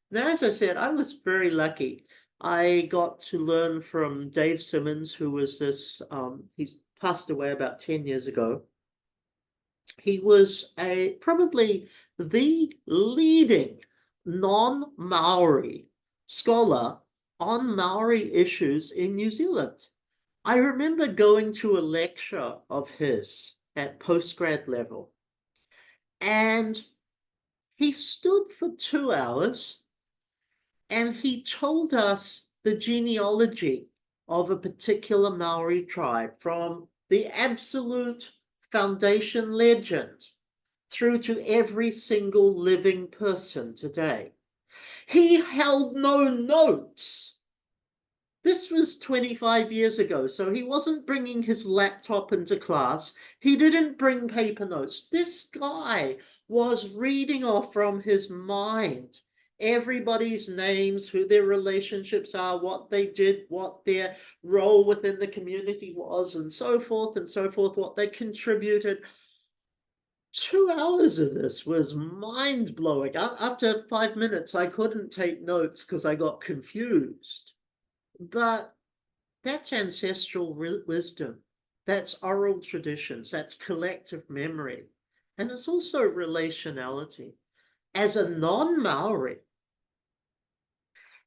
Speaker 1: Now, as I said, I was very lucky. I got to learn from Dave Simmons, who was he's passed away about 10 years ago. He was probably the leading non-Maori scholar on Maori issues in New Zealand. I remember going to a lecture of his at postgrad level, and he stood for 2 hours and he told us the genealogy of a particular Maori tribe from the absolute foundation legend through to every single living person today. He held no notes. This was 25 years ago, so he wasn't bringing his laptop into class. He didn't bring paper notes. This guy was reading off from his mind everybody's names, who their relationships are, what they did, what their role within the community was, and so forth, what they contributed. 2 hours of this was mind blowing. After 5 minutes, I couldn't take notes because I got confused. But that's ancestral wisdom. That's oral traditions. That's collective memory. And it's also relationality. As a non-Maori,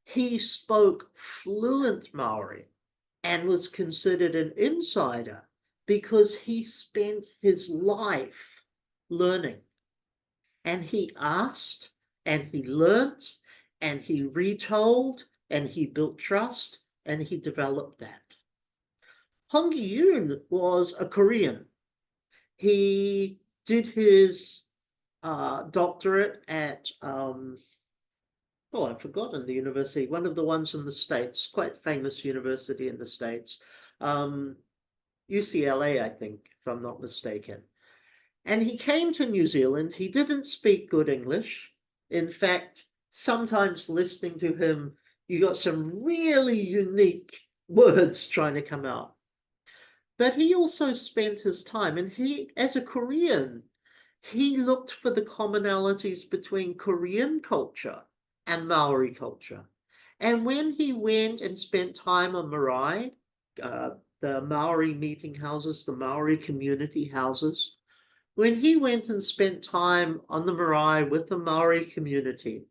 Speaker 1: he spoke fluent Maori and was considered an insider because he spent his life learning. And he asked, and he learnt, and he retold, and he built trust, and he developed that. Hongi Yoon was a Korean. He did his doctorate at, I've forgotten the university, one of the ones in the States, quite famous university in the States. UCLA, I think, if I'm not mistaken. And he came to New Zealand. He didn't speak good English. In fact, sometimes listening to him, you got some really unique words trying to come out. But he also spent his time, and he, as a Korean, he looked for the commonalities between Korean culture and Maori culture. And when he went and spent time on Marae, the Maori meeting houses, the Maori community houses, when he went and spent time on the Marae with the Maori community,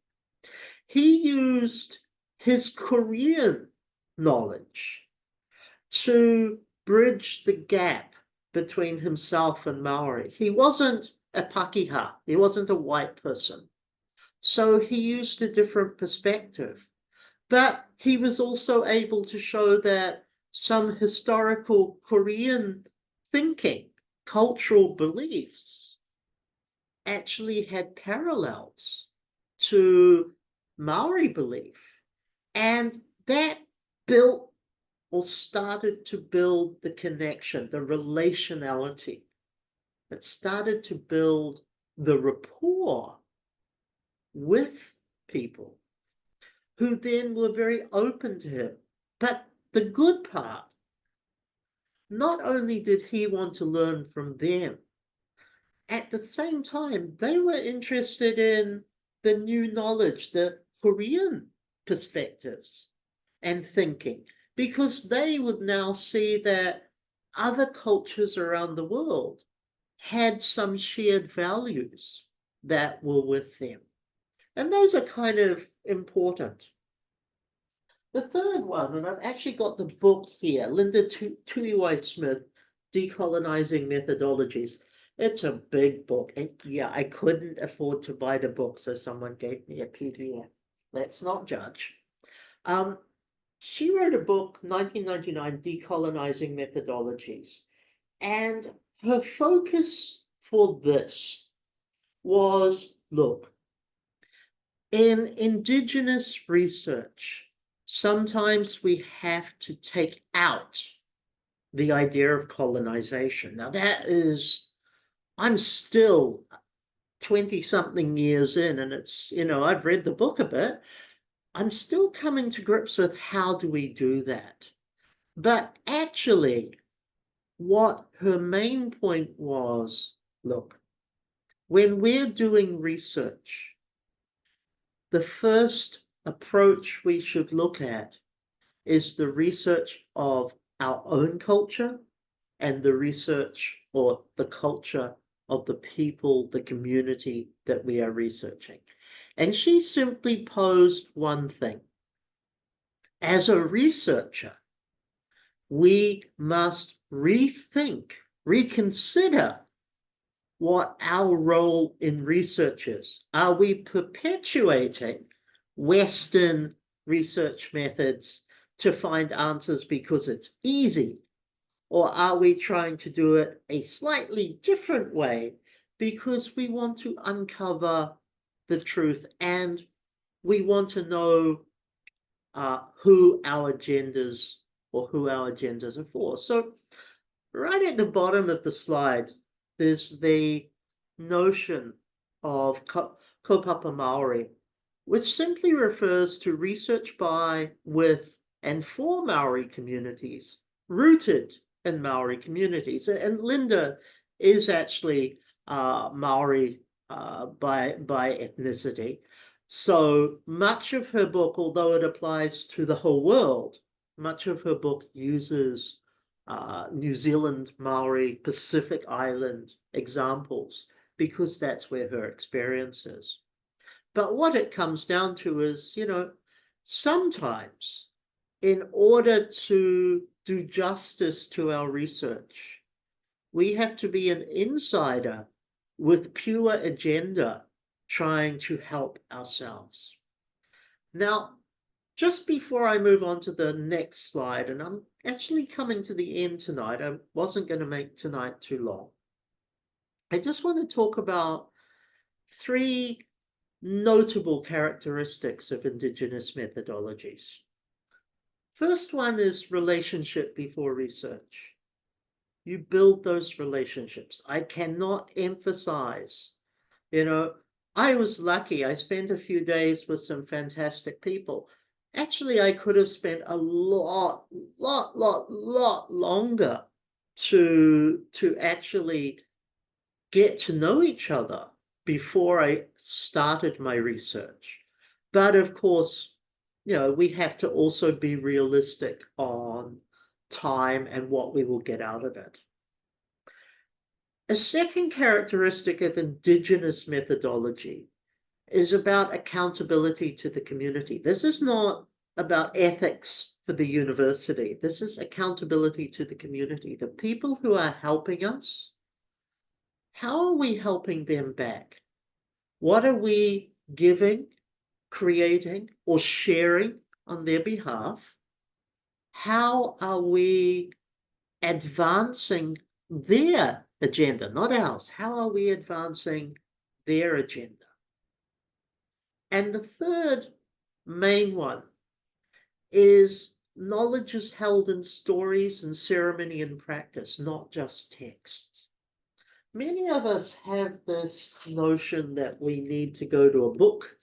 Speaker 1: he used his Korean knowledge to bridge the gap between himself and Maori. He wasn't a Pakeha, he wasn't a white person. So he used a different perspective. But he was also able to show that some historical Korean thinking, cultural beliefs, actually had parallels to Maori belief. And that built or started to build the connection, the relationality. It started to build the rapport with people who then were very open to him. But the good part, not only did he want to learn from them, at the same time, they were interested in the new knowledge, the Korean perspectives and thinking, because they would now see that other cultures around the world had some shared values that were with them. And those are kind of important. The third one, and I've actually got the book here, Linda Tuiwai-Smith, Decolonizing Methodologies. It's a big book. And yeah, I couldn't afford to buy the book, so someone gave me a PDF. Let's not judge. She wrote a book, 1999, Decolonizing Methodologies. And her focus for this was, look, in Indigenous research, sometimes we have to take out the idea of colonization. Now, that is, I'm still 20 something years in, and it's, I've read the book a bit, I'm still coming to grips with how do we do that. But actually, what her main point was, look, when we're doing research, the first approach we should look at is the research of our own culture and the research or the culture of the people, the community that we are researching. And she simply posed one thing. As a researcher, we must rethink, reconsider what our role in research is. Are we perpetuating Western research methods to find answers because it's easy? Or are we trying to do it a slightly different way because we want to uncover the truth and we want to know who our agendas are for? So right at the bottom of the slide, there's the notion of kaupapa Maori, which simply refers to research by, with, and for Maori communities, rooted in Maori communities. And Linda is actually Maori by ethnicity. So much of her book, although it applies to the whole world, much of her book uses New Zealand, Maori, Pacific Island examples because that's where her experience is. But what it comes down to is, sometimes in order to do justice to our research, we have to be an insider with pure agenda trying to help ourselves. Now, just before I move on to the next slide, and I'm actually coming to the end tonight, I wasn't going to make tonight too long. I just want to talk about three notable characteristics of Indigenous methodologies. First one is relationship before research. You build those relationships. I cannot emphasize, I was lucky. I spent a few days with some fantastic people. Actually, I could have spent a lot longer to actually get to know each other before I started my research. But of course, we have to also be realistic on time and what we will get out of it. A second characteristic of Indigenous methodology is about accountability to the community. This is not about ethics for the university. This is accountability to the community. The people who are helping us, how are we helping them back? What are we giving, creating, or sharing on their behalf? How are we advancing their agenda, not ours? How are we advancing their agenda? And the third main one is knowledge is held in stories and ceremony and practice, not just texts. Many of us have this notion that we need to go to a book,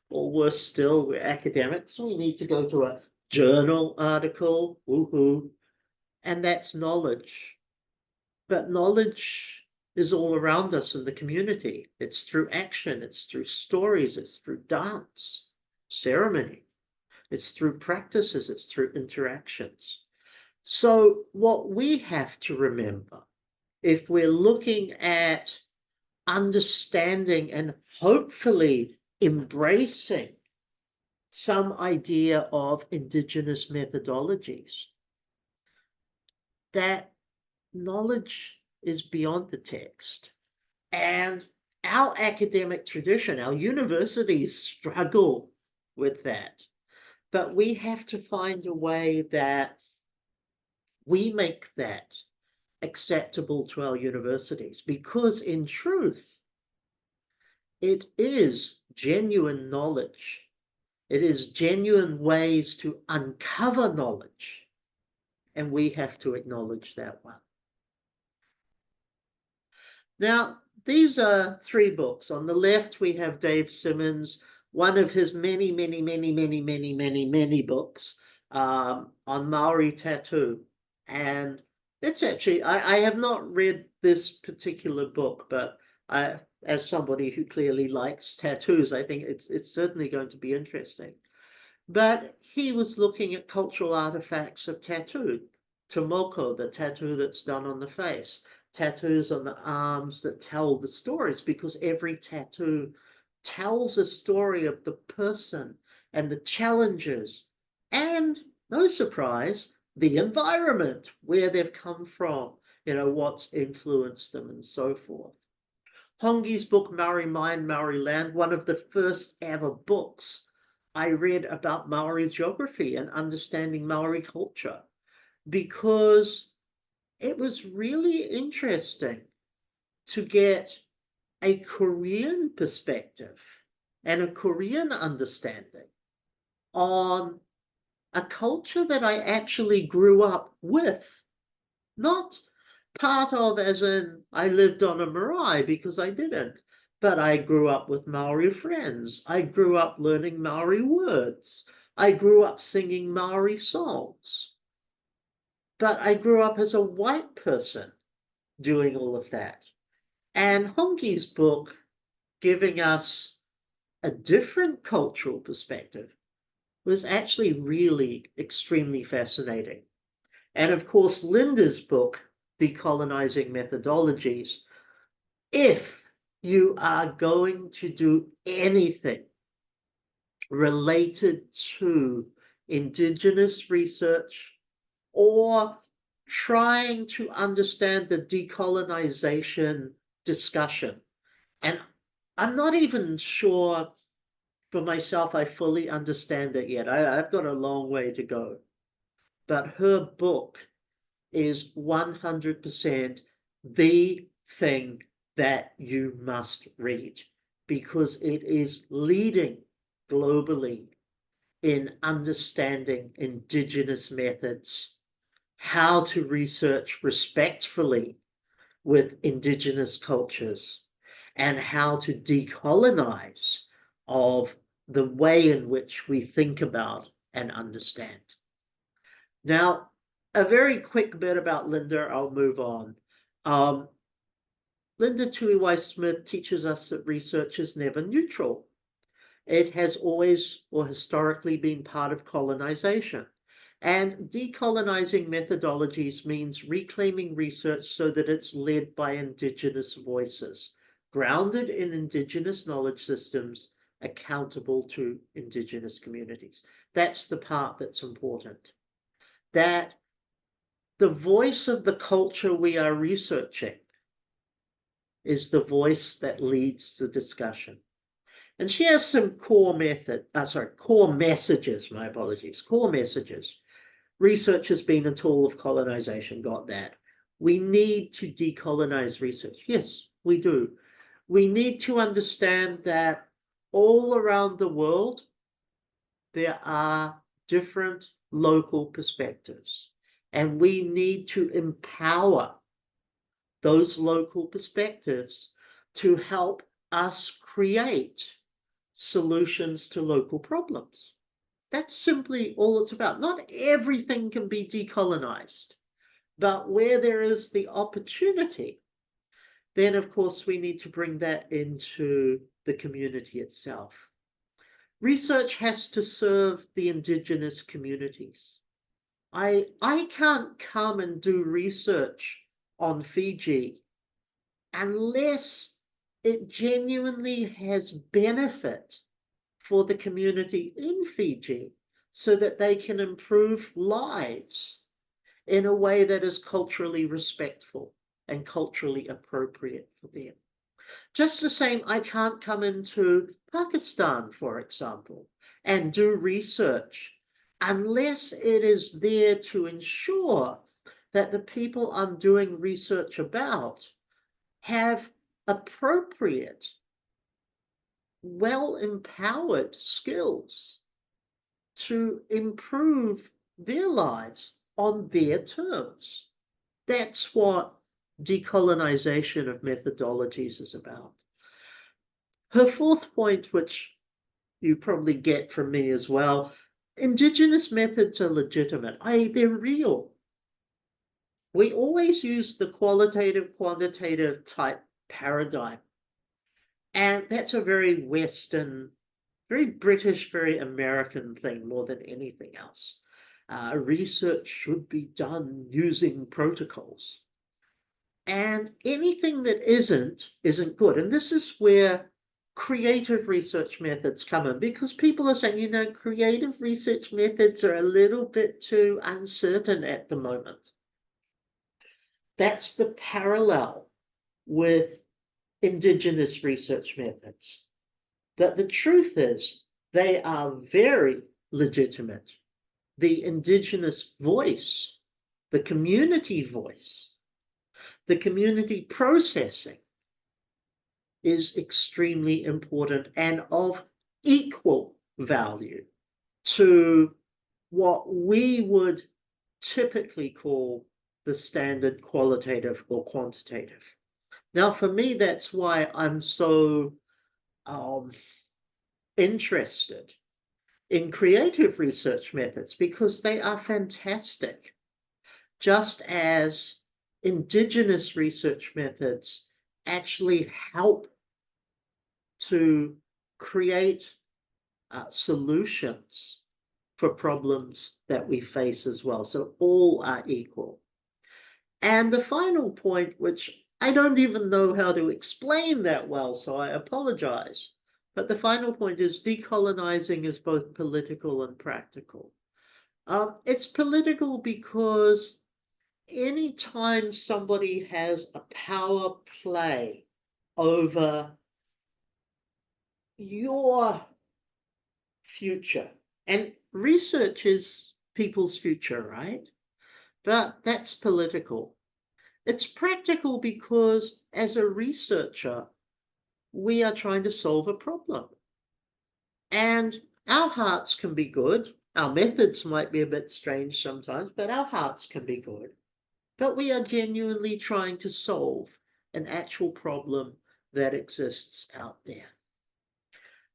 Speaker 1: or worse still, we're academics, we need to go to a journal article, woohoo, and that's knowledge. But knowledge is all around us in the community. It's through action, it's through stories, it's through dance, ceremony, it's through practices, it's through interactions. So what we have to remember, if we're looking at understanding and hopefully embracing some idea of Indigenous methodologies, that knowledge is beyond the text. And our academic tradition, our universities struggle with that. But we have to find a way that we make that acceptable to our universities, because in truth, it is genuine knowledge. It is genuine ways to uncover knowledge. And we have to acknowledge that one. Now, these are three books. On the left, we have Dave Simmons' one of his many books on Maori tattoo. And it's actually, I have not read this particular book, but I, as somebody who clearly likes tattoos, I think it's certainly going to be interesting. But he was looking at cultural artifacts of tattoo. Tomoko, the tattoo that's done on the face, tattoos on the arms that tell the stories, because every tattoo tells a story of the person and the challenges and, no surprise, the environment where they've come from, what's influenced them and so forth. Hongi's book, Maori Mind, Maori Land, one of the first ever books I read about Maori geography and understanding Maori culture, because it was really interesting to get a Korean perspective and a Korean understanding on a culture that I actually grew up with, not part of as in I lived on a marae, because I didn't, but I grew up with Maori friends. I grew up learning Maori words. I grew up singing Maori songs. But I grew up as a white person doing all of that. And Hongi's book giving us a different cultural perspective was actually really extremely fascinating. And of course, Linda's book, Decolonizing Methodologies, if you are going to do anything related to Indigenous research or trying to understand the decolonization discussion, and I'm not even sure for myself I fully understand it yet. I've got a long way to go. But her book is 100% the thing that you must read, because it is leading globally in understanding Indigenous methods, how to research respectfully with Indigenous cultures, and how to decolonize of the way in which we think about and understand. Now, a very quick bit about Linda, I'll move on. Linda Tuiwai-Smith teaches us that research is never neutral. It has always or historically been part of colonization. And decolonizing methodologies means reclaiming research so that it's led by Indigenous voices, grounded in Indigenous knowledge systems, accountable to Indigenous communities. That's the part that's important. That the voice of the culture we are researching is the voice that leads the discussion. And she has some core messages, my apologies, core messages. Research has been a tool of colonization, got that. We need to decolonize research. Yes, we do. We need to understand that all around the world, there are different local perspectives, and we need to empower those local perspectives to help us create solutions to local problems. That's simply all it's about. Not everything can be decolonized, but where there is the opportunity, then of course we need to bring that into the community itself. Research has to serve the Indigenous communities. I can't come and do research on Fiji unless it genuinely has benefit for the community in Fiji, so that they can improve lives in a way that is culturally respectful and culturally appropriate for them. Just the same, I can't come into Pakistan, for example, and do research unless it is there to ensure that the people I'm doing research about have appropriate, well-empowered skills to improve their lives on their terms. That's what decolonization of methodologies is about. Her fourth point, which you probably get from me as well. Indigenous methods are legitimate. They're real. We always use the qualitative, quantitative type paradigm. And that's a very Western, very British, very American thing more than anything else. Research should be done using protocols. And anything that isn't good. And this is where creative research methods come in, because people are saying, creative research methods are a little bit too uncertain at the moment. That's the parallel with Indigenous research methods. But the truth is, they are very legitimate. The Indigenous voice, the community voice, the community processing is extremely important and of equal value to what we would typically call the standard qualitative or quantitative. Now, for me, that's why I'm so interested in creative research methods, because they are fantastic. Just as Indigenous research methods actually help to create solutions for problems that we face as well. So all are equal. And the final point, which I don't even know how to explain that well, so I apologize. But the final point is decolonizing is both political and practical. It's political because anytime somebody has a power play over your future, and research is people's future, right? But that's political. It's practical because as a researcher, we are trying to solve a problem. And our hearts can be good. Our methods might be a bit strange sometimes, but our hearts can be good. But we are genuinely trying to solve an actual problem that exists out there.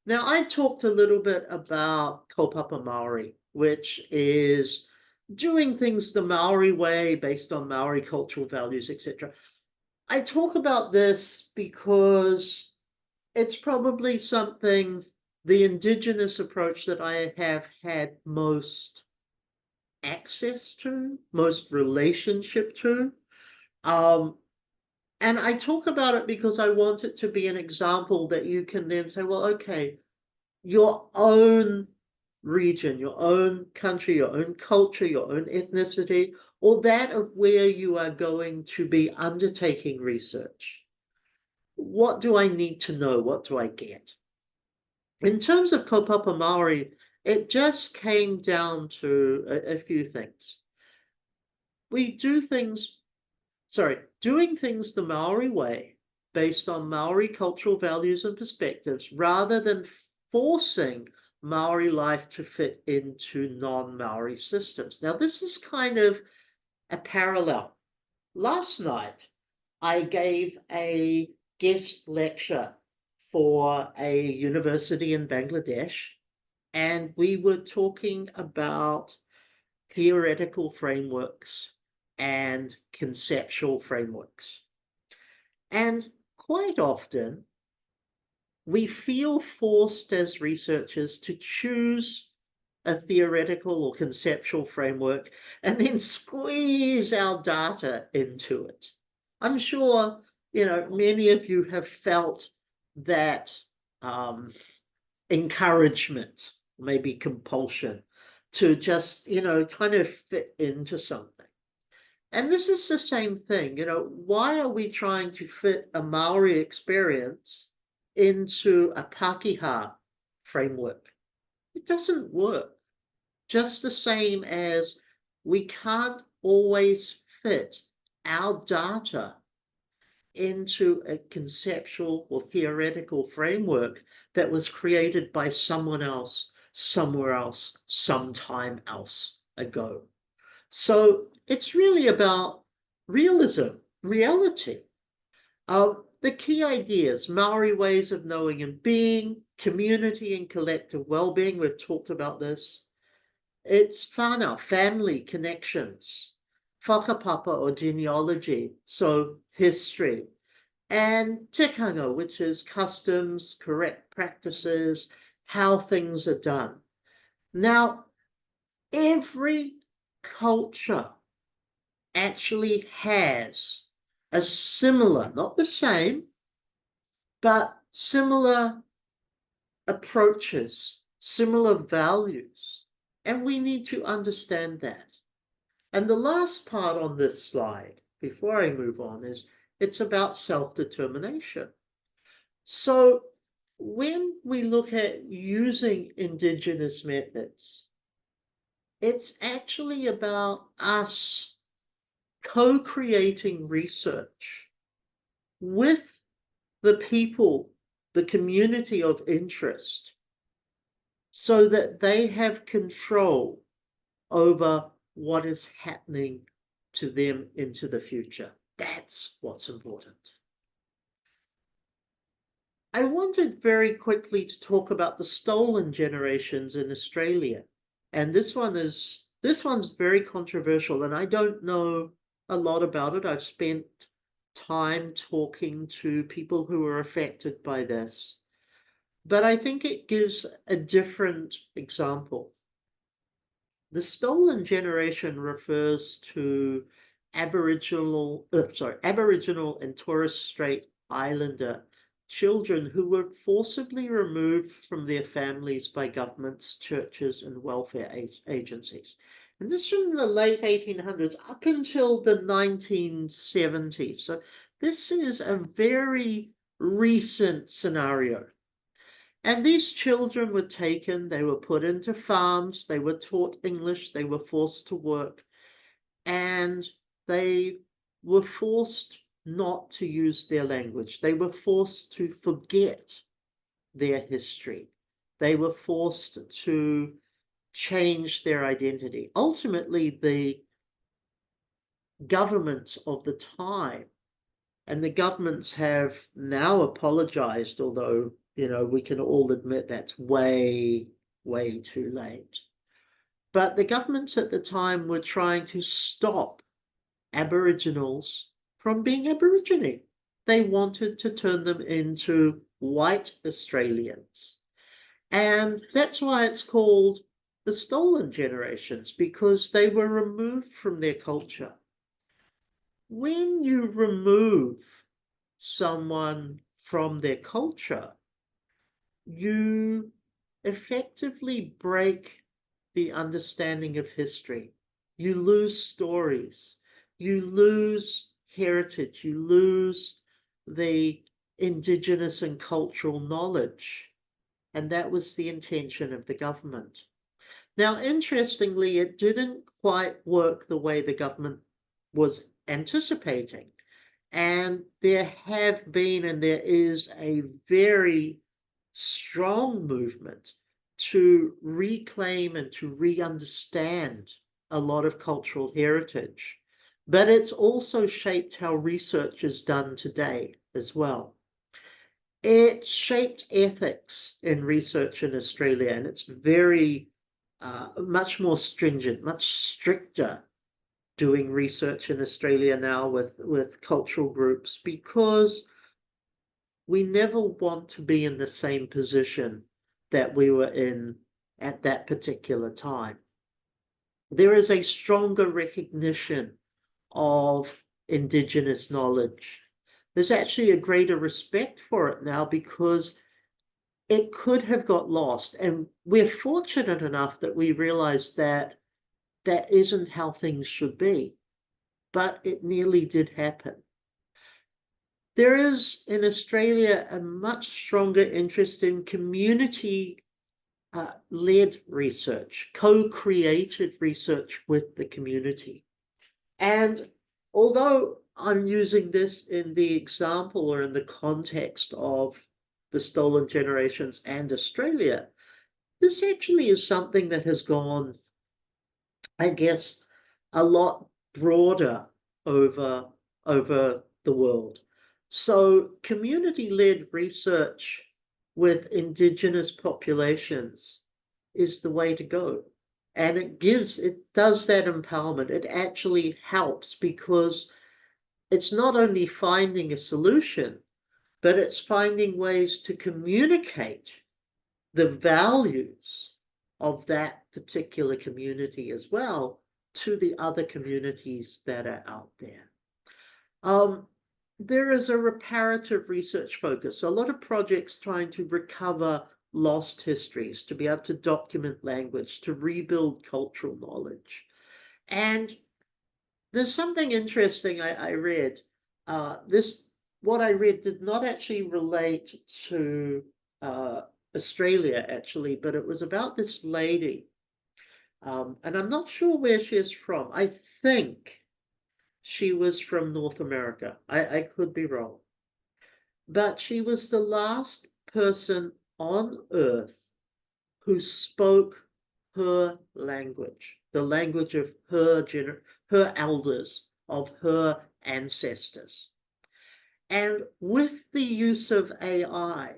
Speaker 1: Now, I talked a little bit about kaupapa Maori, which is doing things the Maori way based on Maori cultural values, etc. I talk about this because it's probably something, the Indigenous approach, that I have had most access to, most relationship to. And I talk about it because I want it to be an example that you can then say, well, okay, your own region, your own country, your own culture, your own ethnicity, or that of where you are going to be undertaking research. What do I need to know? What do I get? In terms of kaupapa Maori, it just came down to a few things. We do things, doing things the Maori way, based on Maori cultural values and perspectives, rather than forcing Maori life to fit into non-Maori systems. Now, this is kind of a parallel. Last night, I gave a guest lecture for a university in Bangladesh, and we were talking about theoretical frameworks and conceptual frameworks. And quite often, we feel forced as researchers to choose a theoretical or conceptual framework and then squeeze our data into it. I'm sure, many of you have felt that encouragement, maybe compulsion, to just, kind of fit into something. And this is the same thing, why are we trying to fit a Maori experience into a Pākehā framework? It doesn't work. Just the same as we can't always fit our data into a conceptual or theoretical framework that was created by someone else, somewhere else, sometime else ago. So it's really about realism, reality. The key ideas, Maori ways of knowing and being, community and collective well-being. We've talked about this. It's whānau, family connections, whakapapa or genealogy, so history, and tikanga, which is customs, correct practices, how things are done. Now, every culture actually has a similar, not the same, but similar approaches, similar values, and we need to understand that. And the last part on this slide, before I move on, is it's about self-determination. So when we look at using Indigenous methods, it's actually about us co-creating research with the people, the community of interest, so that they have control over what is happening to them into the future. That's what's important. I wanted very quickly to talk about the stolen generations in Australia. And this one's very controversial, and I don't know a lot about it. I've spent time talking to people who are affected by this. But I think it gives a different example. The stolen generation refers to Aboriginal and Torres Strait Islander children who were forcibly removed from their families by governments, churches, and welfare agencies. And this from the late 1800s up until the 1970s. So this is a very recent scenario. And these children were taken, they were put into farms, they were taught English, they were forced to work, and they were forced not to use their language. They were forced to forget their history. They were forced to change their identity. Ultimately, the governments of the time, and the governments have now apologized, although we can all admit that's way, way too late. But the governments at the time were trying to stop Aboriginals from being Aborigine. They wanted to turn them into white Australians. And that's why it's called the stolen generations, because they were removed from their culture. When you remove someone from their culture, you effectively break the understanding of history. You lose stories, you lose heritage, you lose the Indigenous and cultural knowledge. And that was the intention of the government. Now, interestingly, it didn't quite work the way the government was anticipating. And there have been, and there is a very strong movement to reclaim and to re-understand a lot of cultural heritage. But it's also shaped how research is done today as well. It shaped ethics in research in Australia, and it's very much more stringent, much stricter doing research in Australia now with cultural groups, because we never want to be in the same position that we were in at that particular time. There is a stronger recognition of Indigenous knowledge. There's actually a greater respect for it now because it could have got lost. And we're fortunate enough that we realize that that isn't how things should be. But it nearly did happen. There is in Australia a much stronger interest in community led research, co-created research with the community. And although I'm using this in the example or in the context of the stolen generations and Australia, this actually is something that has gone, I guess, a lot broader over the world. So community-led research with Indigenous populations is the way to go. And it does that empowerment. It actually helps because it's not only finding a solution, but it's finding ways to communicate the values of that particular community as well to the other communities that are out there. There is a reparative research focus. So a lot of projects trying to recover lost histories, to be able to document language, to rebuild cultural knowledge. And there's something interesting I read. What I read did not actually relate to Australia, actually, but it was about this lady. And I'm not sure where she is from. I think she was from North America. I could be wrong. But she was the last person on Earth who spoke her language, the language of her elders, of her ancestors. And with the use of AI,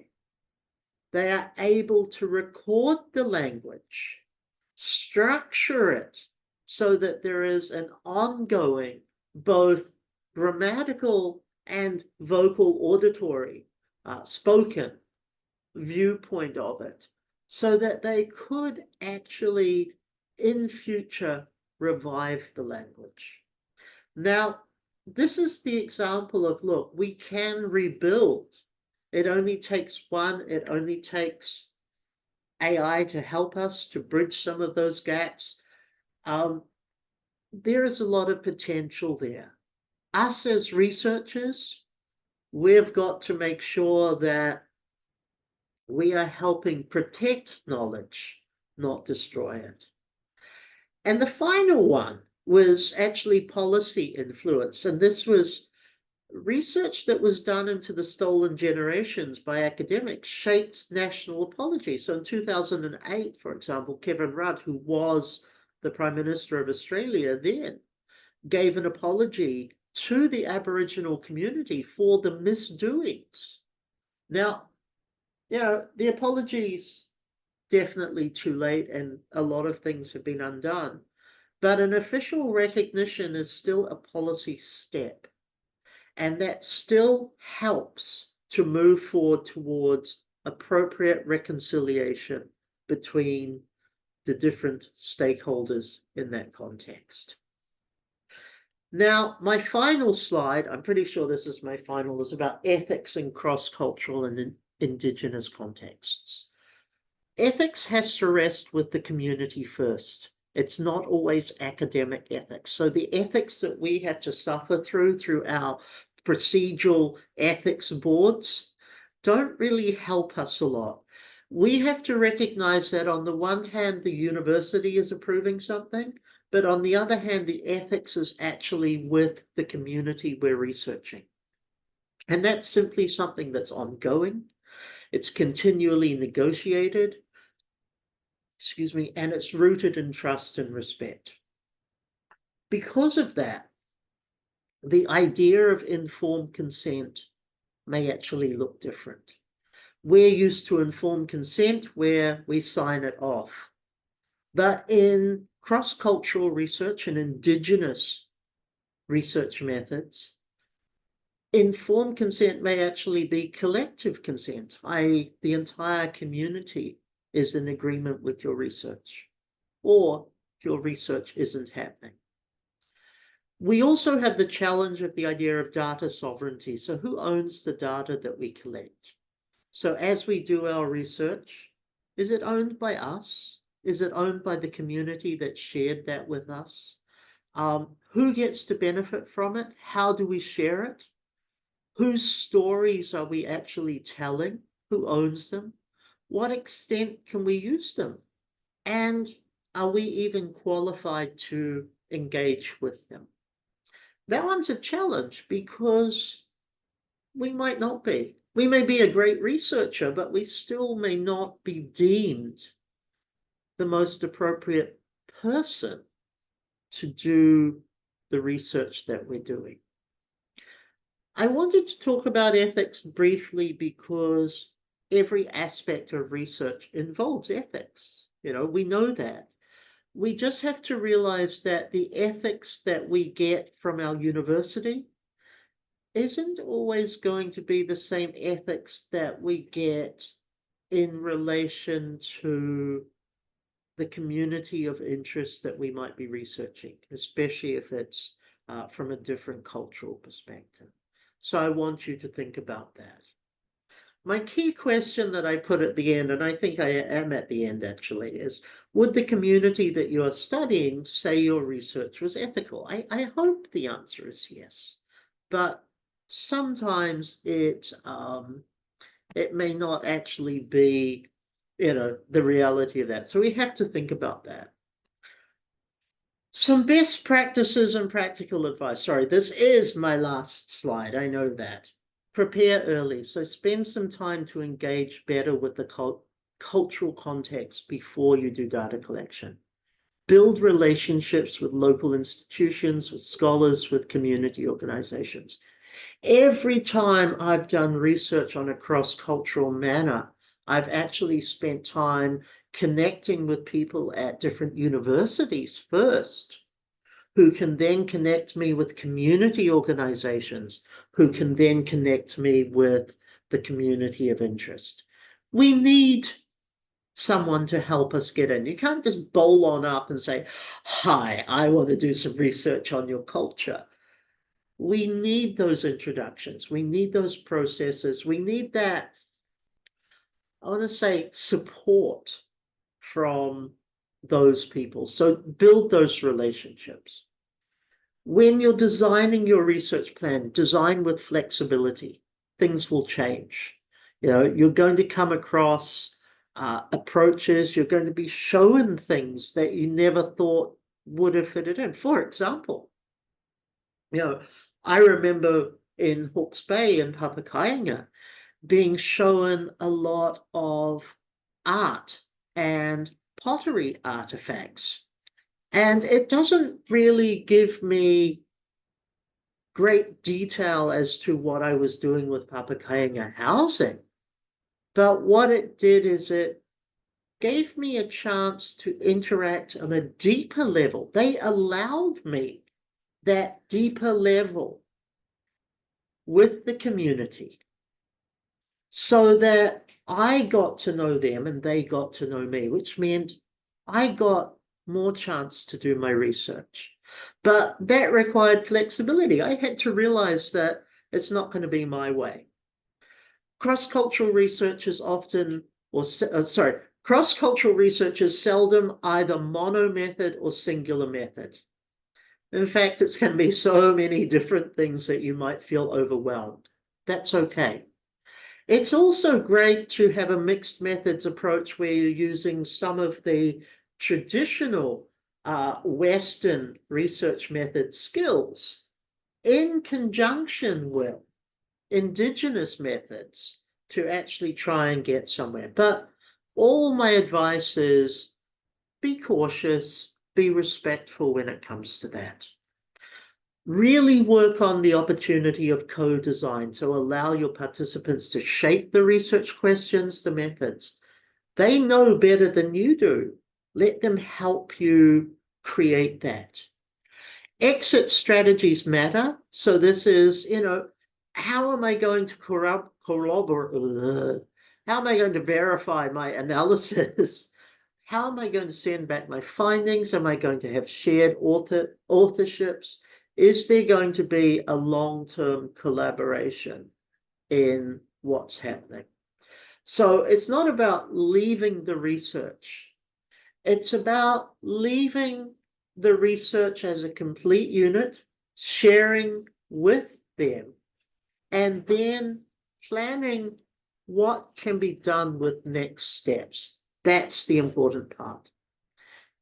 Speaker 1: they are able to record the language, structure it so that there is an ongoing, both grammatical and vocal auditory, spoken viewpoint of it, so that they could actually, in future, revive the language. Now, this is the example of, look, we can rebuild. It only takes it only takes AI to help us to bridge some of those gaps. There is a lot of potential there. Us as researchers, we've got to make sure that we are helping protect knowledge, not destroy it. And the final one was actually policy influence. And this was research that was done into the stolen generations by academics shaped national apology. So in 2008, for example, Kevin Rudd, who was the Prime Minister of Australia then, gave an apology to the Aboriginal community for the misdoings. Now, the apology's definitely too late and a lot of things have been undone, but an official recognition is still a policy step. And that still helps to move forward towards appropriate reconciliation between the different stakeholders in that context. Now, my final slide, I'm pretty sure this is my final, is about ethics in cross-cultural and Indigenous contexts. Ethics has to rest with the community first. It's not always academic ethics. So the ethics that we have to suffer through our procedural ethics boards don't really help us a lot. We have to recognize that on the one hand, the university is approving something, but on the other hand, the ethics is actually with the community we're researching. And that's simply something that's ongoing. It's continually negotiated, and it's rooted in trust and respect. Because of that, the idea of informed consent may actually look different. We're used to informed consent where we sign it off. But in cross-cultural research and Indigenous research methods, informed consent may actually be collective consent, i.e., the entire community is in agreement with your research, or your research isn't happening. We also have the challenge of the idea of data sovereignty. So who owns the data that we collect? So as we do our research, is it owned by us? Is it owned by the community that shared that with us? Who gets to benefit from it? How do we share it? Whose stories are we actually telling? Who owns them? What extent can we use them? And are we even qualified to engage with them? That one's a challenge because we might not be. We may be a great researcher, but we still may not be deemed the most appropriate person to do the research that we're doing. I wanted to talk about ethics briefly because every aspect of research involves ethics. We know that. We just have to realize that the ethics that we get from our university isn't always going to be the same ethics that we get in relation to the community of interest that we might be researching, especially if it's from a different cultural perspective. So I want you to think about that. My key question that I put at the end, and I think I am at the end actually, is would the community that you're studying say your research was ethical? I hope the answer is yes. But sometimes it may not actually be, the reality of that. So we have to think about that. Some best practices and practical advice. Sorry, this is my last slide. I know that. Prepare early. So spend some time to engage better with the cultural context before you do data collection. Build relationships with local institutions, with scholars, with community organizations. Every time I've done research on a cross-cultural manner, I've actually spent time connecting with people at different universities first, who can then connect me with community organizations, who can then connect me with the community of interest. We need someone to help us get in. You can't just bowl on up and say, hi, I want to do some research on your culture. We need those introductions. We need those processes. We need that, I want to say, support from those people. So build those relationships. When you're designing your research plan, design with flexibility. Things will change. You're going to come across approaches. You're going to be shown things that you never thought would have fitted in. For example, I remember in Hawke's Bay in Papakāinga being shown a lot of art and pottery artifacts. And it doesn't really give me great detail as to what I was doing with Papakāinga housing. But what it did is it gave me a chance to interact on a deeper level. They allowed me that deeper level with the community so that I got to know them and they got to know me, which meant I got more chance to do my research. But that required flexibility. I had to realize that it's not going to be my way. Cross-cultural research is often, cross-cultural research is seldom either mono method or singular method. In fact, it's going to be so many different things that you might feel overwhelmed. That's okay. It's also great to have a mixed methods approach where you're using some of the traditional Western research method skills in conjunction with Indigenous methods to actually try and get somewhere. But all my advice is be cautious, be respectful when it comes to that. Really work on the opportunity of co-design. So allow your participants to shape the research questions, the methods. They know better than you do. Let them help you create that. Exit strategies matter. So this is, how am I going to corroborate? How am I going to verify my analysis? How am I going to send back my findings? Am I going to have shared authorships? Is there going to be a long-term collaboration in what's happening? So it's not about leaving the research. It's about leaving the research as a complete unit, sharing with them, and then planning what can be done with next steps. That's the important part.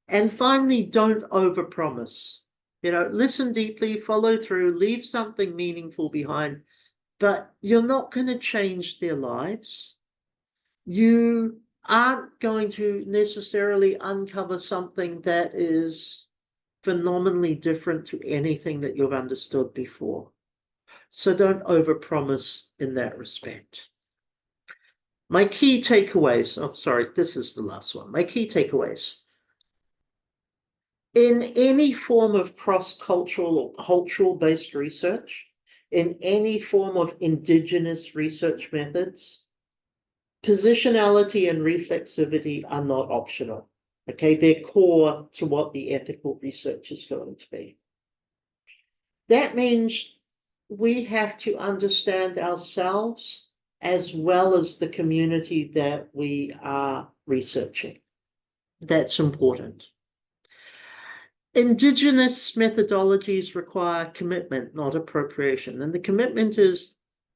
Speaker 1: And finally, don't overpromise. Listen deeply, follow through, leave something meaningful behind, but you're not going to change their lives. You aren't going to necessarily uncover something that is phenomenally different to anything that you've understood before. So don't overpromise in that respect. My key takeaways. Oh, sorry, this is the last one. My key takeaways. In any form of cross-cultural or cultural-based research, in any form of indigenous research methods, positionality and reflexivity are not optional. Okay, they're core to what the ethical research is going to be. That means we have to understand ourselves as well as the community that we are researching. That's important. Indigenous methodologies require commitment, not appropriation. And the commitment is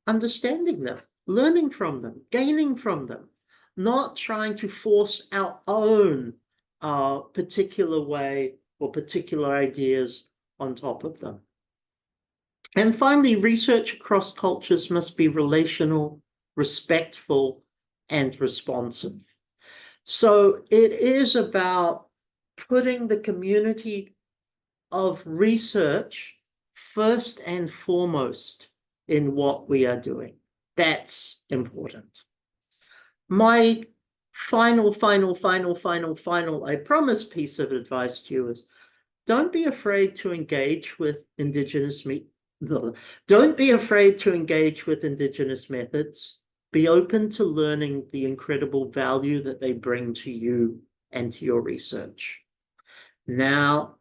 Speaker 1: understanding them, learning from them, gaining from them, not trying to force our own particular way or particular ideas on top of them. And finally, research across cultures must be relational, respectful, and responsive. So it is about putting the community of research first and foremost in what we are doing. That's important. My final, I promise piece of advice to you is don't be afraid to engage with don't be afraid to engage with Indigenous methods. Be open to learning the incredible value that they bring to you and to your research. Now,